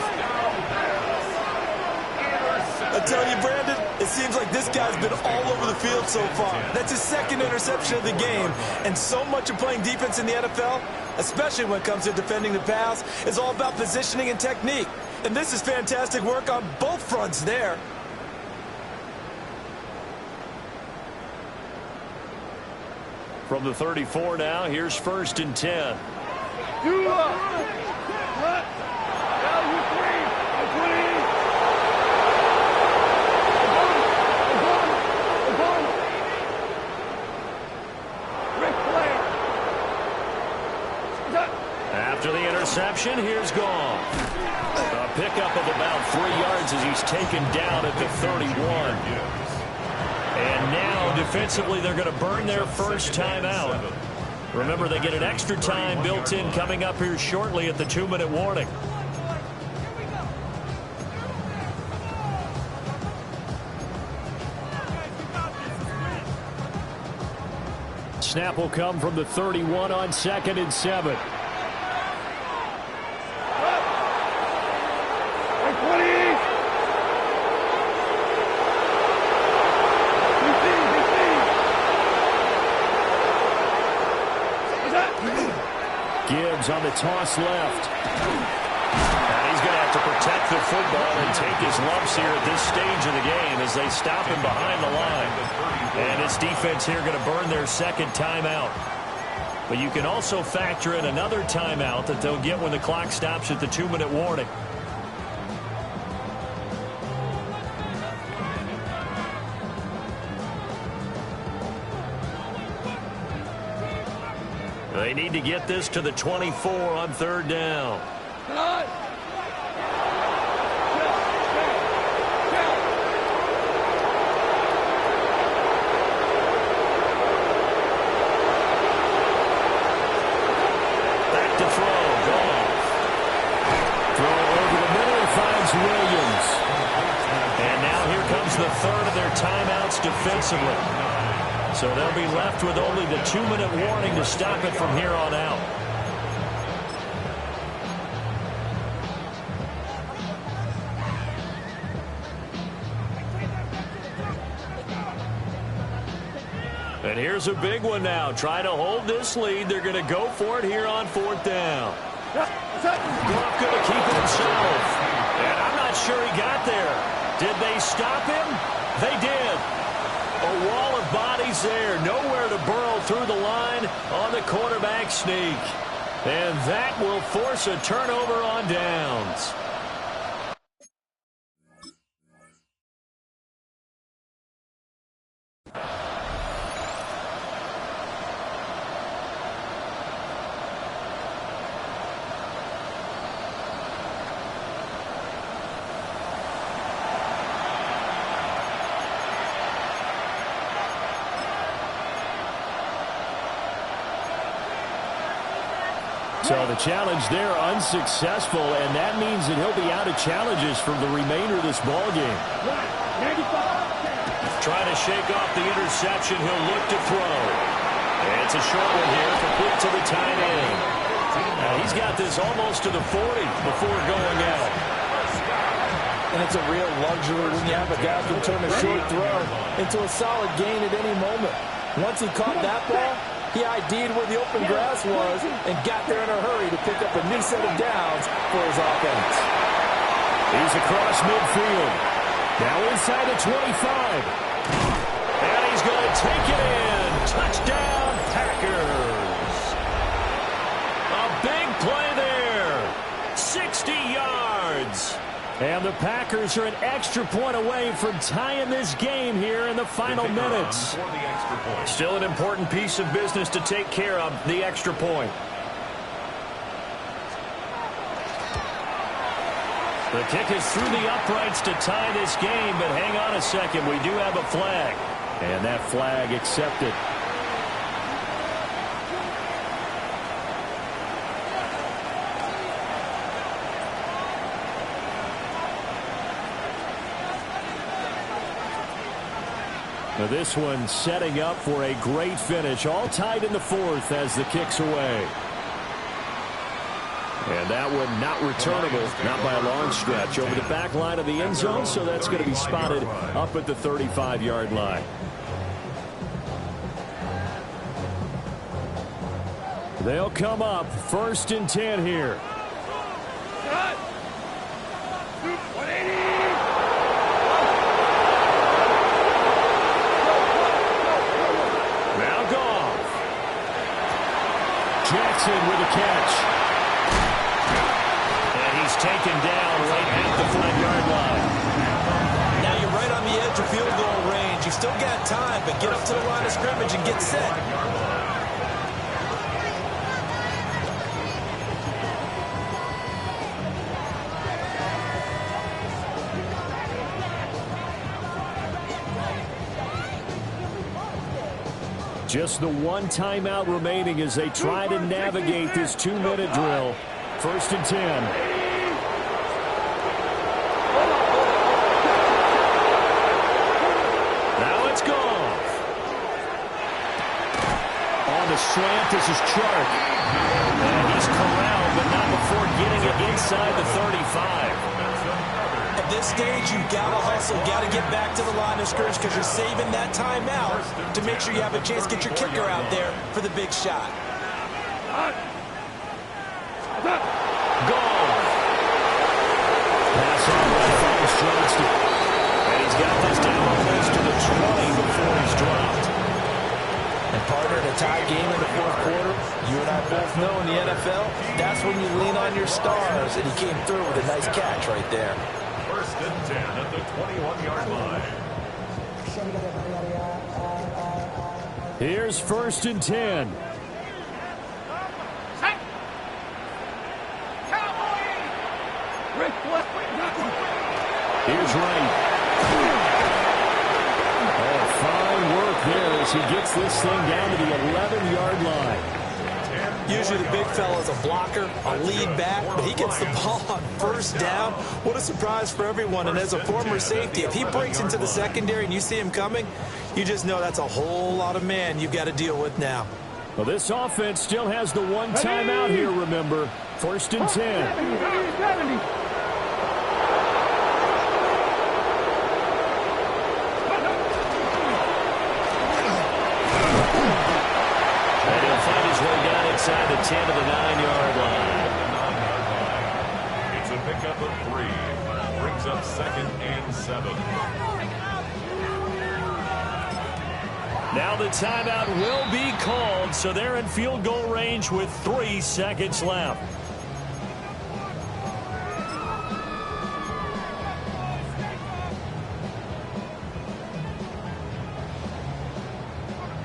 I tell you, Brandon, it seems like this guy's been all over the field so far. That's his 2nd interception of the game. And so much of playing defense in the NFL, especially when it comes to defending the pass, is all about positioning and technique. And this is fantastic work on both fronts there. From the 34 now, here's 1st and 10. Do up. Value 3. 20. After the interception, here's Gone. A pickup of about 3 yards as he's taken down at the 31. And now, defensively, they're going to burn their 1st time out. Remember, they get an extra time built in coming up here shortly at the 2-minute warning. Snap will come from the 31 on 2nd and 7. Gibbs on the toss left. And he's going to have to protect the football and take his lumps here at this stage of the game as they stop him behind the line. And his defense here going to burn their 2nd timeout. But you can also factor in another timeout that they'll get when the clock stops at the 2-minute warning. They need to get this to the 24 on 3rd down. Back to throw. Goff. Throw over the middle. He finds Williams. And now here comes the 3rd of their timeouts defensively. So they'll be left with only the 2-minute warning to stop it from here on out. And here's a big one now. Trying to hold this lead. They're going to go for it here on 4th down. Lurk going to keep it himself. And I'm not sure he got there. Did they stop him? They did. A wall of bodies there. Nowhere to burrow through the line on the quarterback sneak. And that will force a turnover on downs. So the challenge there unsuccessful, and that means that he'll be out of challenges for the remainder of this ball game. Trying to shake off the interception. He'll look to throw. And it's a short one here, complete to the tight end. He's got this almost to the 40 before going out. And it's a real luxury when you have a guy who can turn a short throw into a solid gain at any moment. Once he caught that ball, he ID'd where the open grass was and got there in a hurry to pick up a new set of downs for his offense. He's across midfield. Now inside the 25. And he's going to take it in. Touchdown, Packers. A big play there. 60 yards. And the Packers are an extra point away from tying this game here in the final minutes. Still an important piece of business to take care of, the extra point. The kick is through the uprights to tie this game, but hang on a second, we do have a flag. And that flag accepted. Now this one setting up for a great finish. All tied in the 4th as the kick's away. And that one not returnable, not by a long stretch, over the back line of the end zone, so that's going to be spotted up at the 35-yard line. They'll come up 1st and 10 here. Jackson with a catch. And he's taken down right at the 5-yard line. Now you're right on the edge of field goal range. You still got time, but get up to the line of scrimmage and get set. Just the one timeout remaining as they try to navigate this 2-minute drill. 1st and 10. Now it's Goff. On the slant, this is Chark. And he's corralled, but not before getting it inside the 35. At this stage, you've got to hustle, got to get back to the line of scrimmage because you're saving that timeout to make sure you have a chance to get your kicker out there for the big shot. Goal. Pass on by Thomas Johnston. And he's got this down close to the 20 before he's dropped. And partner, in a tie game in the fourth quarter, you and I both know in the NFL, that's when you lean on your stars, and he came through with a nice catch right there. First and 10 at the 21-yard line. Here's first and 10. Here's Wright. Oh, fine work there as he gets this thing down to the 11-yard line. Usually the big fella's a blocker, a lead back, but he gets the ball on first down. What a surprise for everyone. And as a former safety, if he breaks into the secondary and you see him coming, you just know that's a whole lot of man you've got to deal with now. Well, this offense still has the one timeout here, remember. First and 10. Inside the 10 to the 9-yard line. It's a pickup of 3. Brings up second and 7. Now the timeout will be called, so they're in field goal range with 3 seconds left.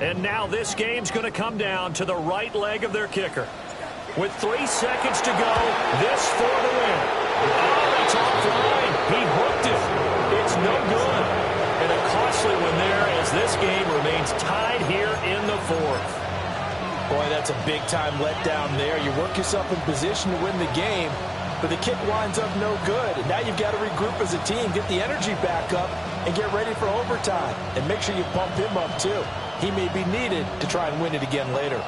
And now this game's going to come down to the right leg of their kicker. With 3 seconds to go, this for the win. Oh, the top line. He hooked it. It's no good. And a costly one there as this game remains tied here in the fourth. Boy, that's a big-time letdown there. You work yourself in position to win the game, but the kick winds up no good. And now you've got to regroup as a team, get the energy back up, and get ready for overtime. And make sure you pump him up, too. He may be needed to try and win it again later.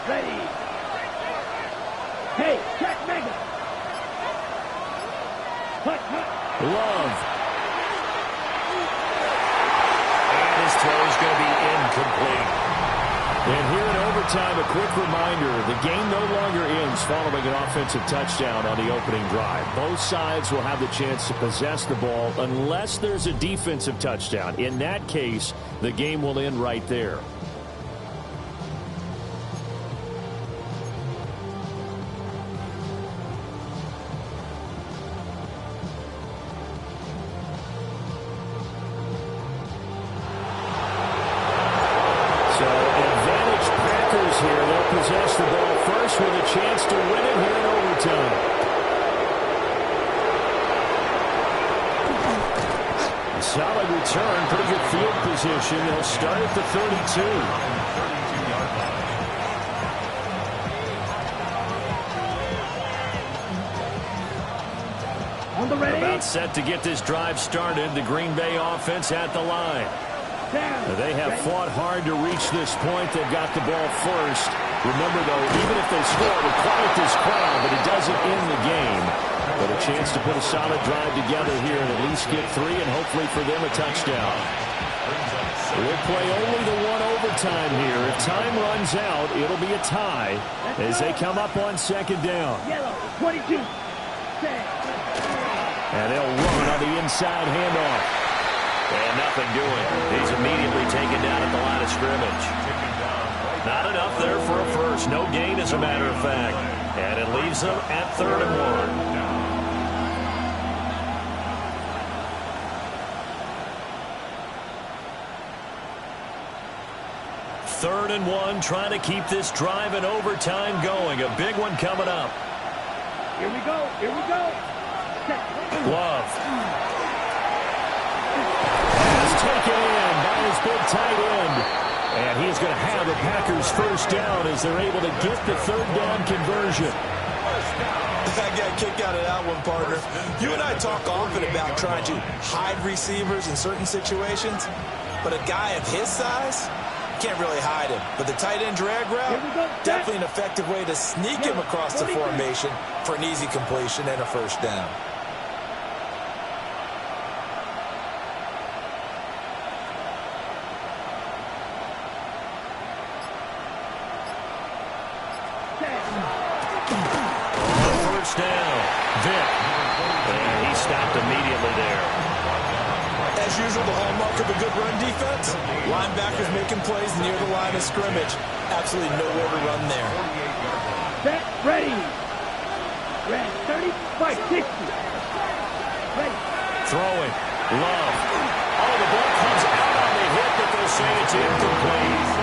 Ready. Hey, check Mega. Love. And his throw is going to be incomplete. And here in overtime, a quick reminder, the game no longer ends following an offensive touchdown on the opening drive. Both sides will have the chance to possess the ball unless there's a defensive touchdown. In that case, the game will end right there. Possess the ball first with a chance to win it here in overtime. A solid return, pretty good field position. They'll start at the 32. On the ready. About set to get this drive started. The Green Bay offense at the line. They have fought hard to reach this point. They've got the ball first. Remember, though, even if they score, it will quiet this crowd, but it doesn't end the game. But a chance to put a solid drive together here and at least get 3 and hopefully for them a touchdown. We'll play only the one overtime here. If time runs out, it'll be a tie as they come up on second down. Yellow, 22. And they'll run on the inside handoff. And nothing doing. He's immediately taken down at the line of scrimmage. Not enough there for a first. No gain, as a matter of fact. And it leaves them at 3rd and 1. 3rd and 1, trying to keep this drive in overtime going. A big one coming up. Here we go. Here we go. Love. Pass taken in by his big tight end. And he's going to have the Packers first down as they're able to get the 3rd down conversion. I got a kick out of that one, partner. You and I talk often about trying to hide receivers in certain situations, but a guy of his size, can't really hide him. But the tight end drag route, definitely an effective way to sneak him across the formation for an easy completion and a first down. First down, Vic. stopped immediately there. As usual, the hallmark of a good run defense, linebackers making plays near the line of scrimmage. Absolutely nowhere to run there. Set, ready. Red, 30, fight, 60. Ready. Throwing. Love. Oh, the ball comes out on the hit, but they'll say it's incomplete.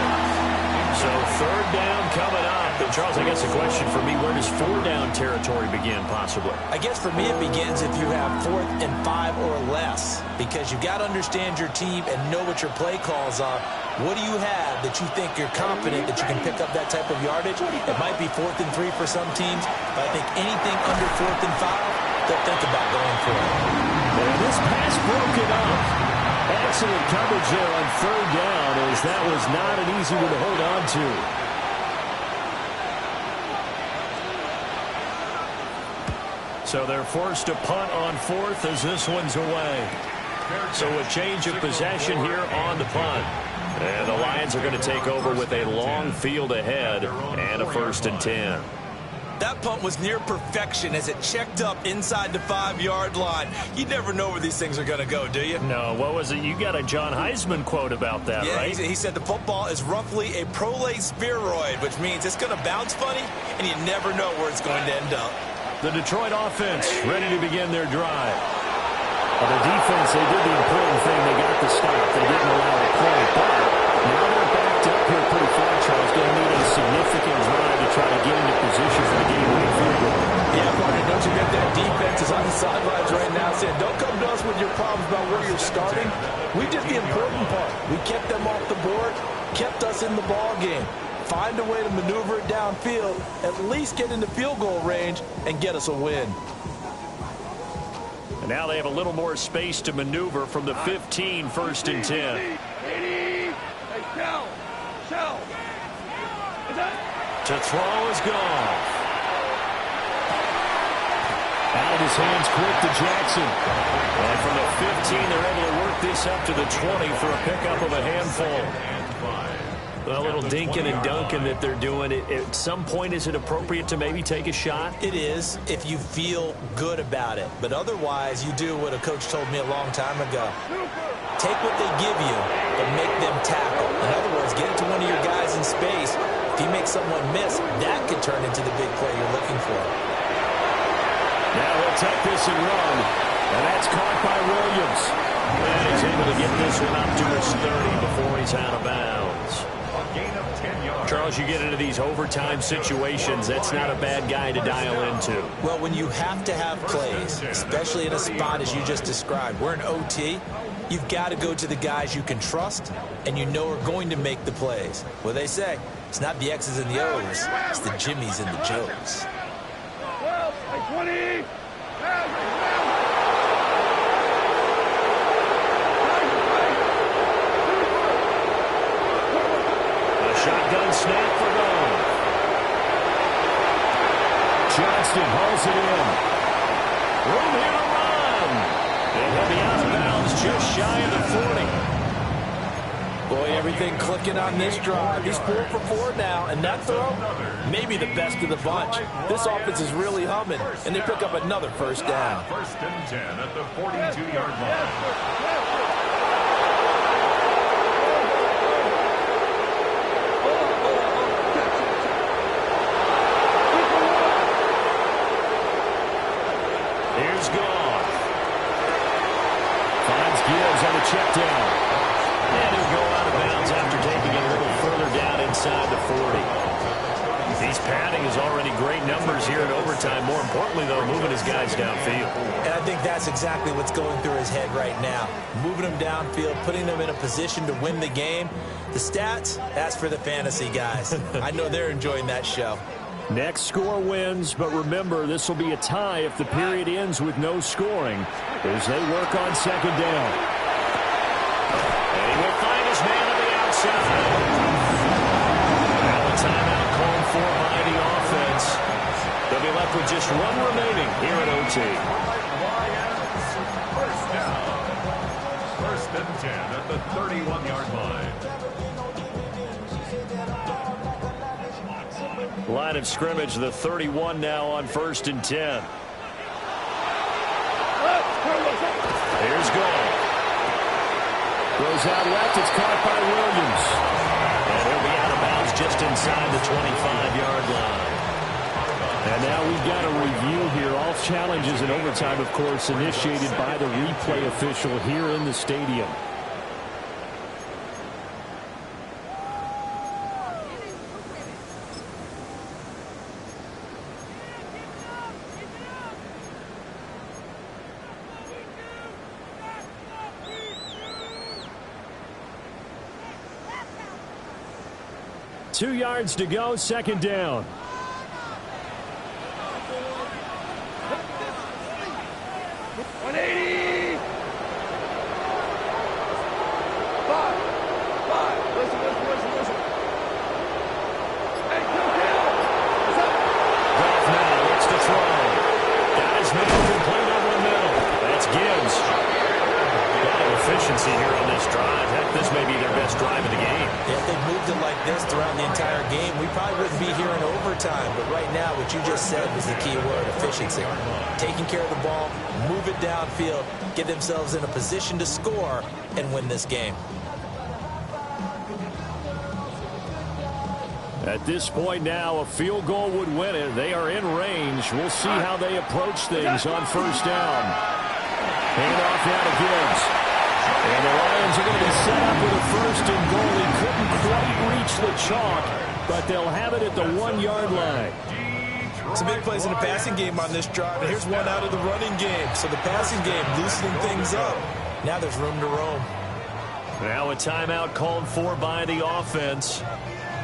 So third down coming up. And Charles, I guess the question for me, where does 4-down territory begin possibly? I guess for me it begins if you have 4th and 5 or less, because you've got to understand your team and know what your play calls are. What do you have that you think you're confident that you can pick up that type of yardage? It might be 4th and 3 for some teams, but I think anything under 4th and 5, they'll think about going for it. And this pass broken up. Excellent coverage there on 3rd down, as that was not an easy one to hold on to. So they're forced to punt on 4th as this one's away. So a change of possession here on the punt. And the Lions are going to take over with a long field ahead and a 1st and 10. That punt was near perfection as it checked up inside the 5-yard line. You never know where these things are going to go, do you? No, what was it? You got a John Heisman quote about that, yeah, right? He said the football is roughly a prolate spheroid, which means it's going to bounce funny, and you never know where it's going to end up. The Detroit offense ready to begin their drive. Well, the defense, they did the important thing. They got the stop. They didn't allow a play, but now they're backed up here pretty far, Charles. Going to need a significant drive to try to get into position for the game-winning field goal. Yeah, partner, don't you get that defense is on the sidelines right now saying, don't come to us with your problems about where you're starting. We did the important part. We kept them off the board, kept us in the ball game. Find a way to maneuver it downfield, at least get into field goal range, and get us a win. And now they have a little more space to maneuver from the 15, 1st and 10. To throw is gone. Out of his hands quick to Jackson. And from the 15, they're able to work this up to the 20 for a pickup of a handful. A little dinking and dunking that they're doing. At some point, is it appropriate to maybe take a shot? It is, if you feel good about it. But otherwise, you do what a coach told me a long time ago. Take what they give you, but make them tackle. In other words, get it to one of your guys in space. If you make someone miss, that could turn into the big play you're looking for. Now he'll take this and run. And that's caught by Williams. And he's able to get this one up to his 30 before he's out of bounds. Charles, you get into these overtime situations, that's not a bad guy to dial into. Well, when you have to have plays, especially in a spot as you just described, we're in OT, you've got to go to the guys you can trust and you know are going to make the plays. Well, they say, it's not the X's and the O's, it's the Jimmies and the Joes. 20. Shotgun snap for Gold. Johnston hauls it in. Room here to run. And he'll be out of bounds just shy of the 40. Boy, everything clicking on this drive. He's 4 for 4 now, and that throw, maybe the best of the bunch. This offense is really humming, and they pick up another 1st down. 1st and 10 at the 42-yard line. On the check down. And he'll go out of bounds after taking it a little further down inside the 40. He's padding his already great numbers here in overtime. More importantly, though, moving his guys downfield. And I think that's exactly what's going through his head right now. Moving them downfield, putting them in a position to win the game. The stats, that's for the fantasy guys. I know they're enjoying that show. Next score wins, but remember, this will be a tie if the period ends with no scoring as they work on 2nd down. And he will find his man on the outside. Now a timeout called for by the offense. They'll be left with just one remaining here at OT. First down. 1st and 10 at the 31-yard line. Line of scrimmage, the 31 now on 1st and 10. is gone. Goes out left. It's caught by Williams. And he'll be out of bounds just inside the 25-yard line. And now we've got a review here. All challenges in overtime, of course, initiated by the replay official here in the stadium. Two yards to go, second down. Efficiency here on this drive. Heck, this may be their best drive of the game. If they moved it like this throughout the entire game, we probably wouldn't be here in overtime. But right now, what you just said was the key word, efficiency. Taking care of the ball, move it downfield, get themselves in a position to score, and win this game. At this point now, a field goal would win it. They are in range. We'll see how they approach things on first down. Hand off now to Gibbs. And the Lions are going to be set up with a first and goal. He couldn't quite reach the chalk, but they'll have it at the 1-yard line. Some big plays in the passing game on this drive, and here's one out of the running game. So the passing game loosening things up. Now there's room to roam. Now a timeout called for by the offense.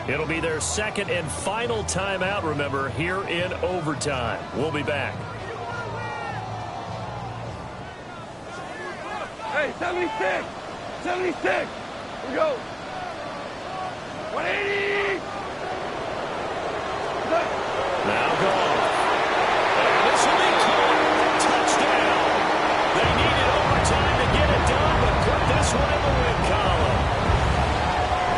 It'll be their second and final timeout, remember, here in overtime. We'll be back. Hey, 76! 76! Here we go! 180! Now gone. And this will be caught. Touchdown. They needed overtime to get it done, but put this one in the win column.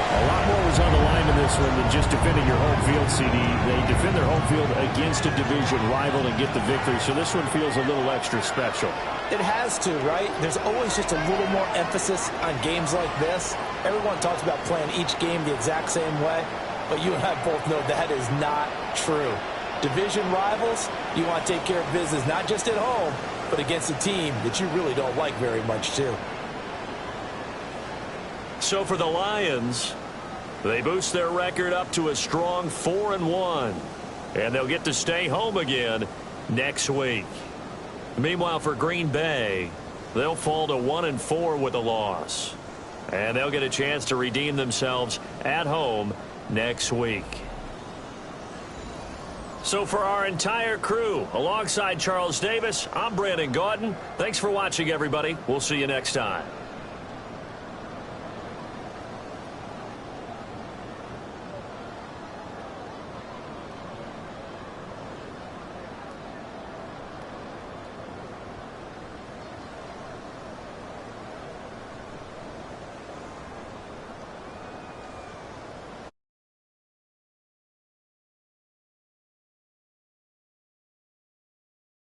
A lot more was on the line in this one than just defending your home field, CD. They defend their home field against a division rival and get the victory, so this one feels a little extra special. It has to, right? There's always just a little more emphasis on games like this. Everyone talks about playing each game the exact same way, but you and I both know that is not true. Division rivals, you want to take care of business not just at home, but against a team that you really don't like very much too. So for the Lions, they boost their record up to a strong 4-1, and they'll get to stay home again next week. Meanwhile, for Green Bay, they'll fall to 1-4 with a loss, and they'll get a chance to redeem themselves at home next week. So for our entire crew, alongside Charles Davis, I'm Brandon Gaudin. Thanks for watching, everybody. We'll see you next time.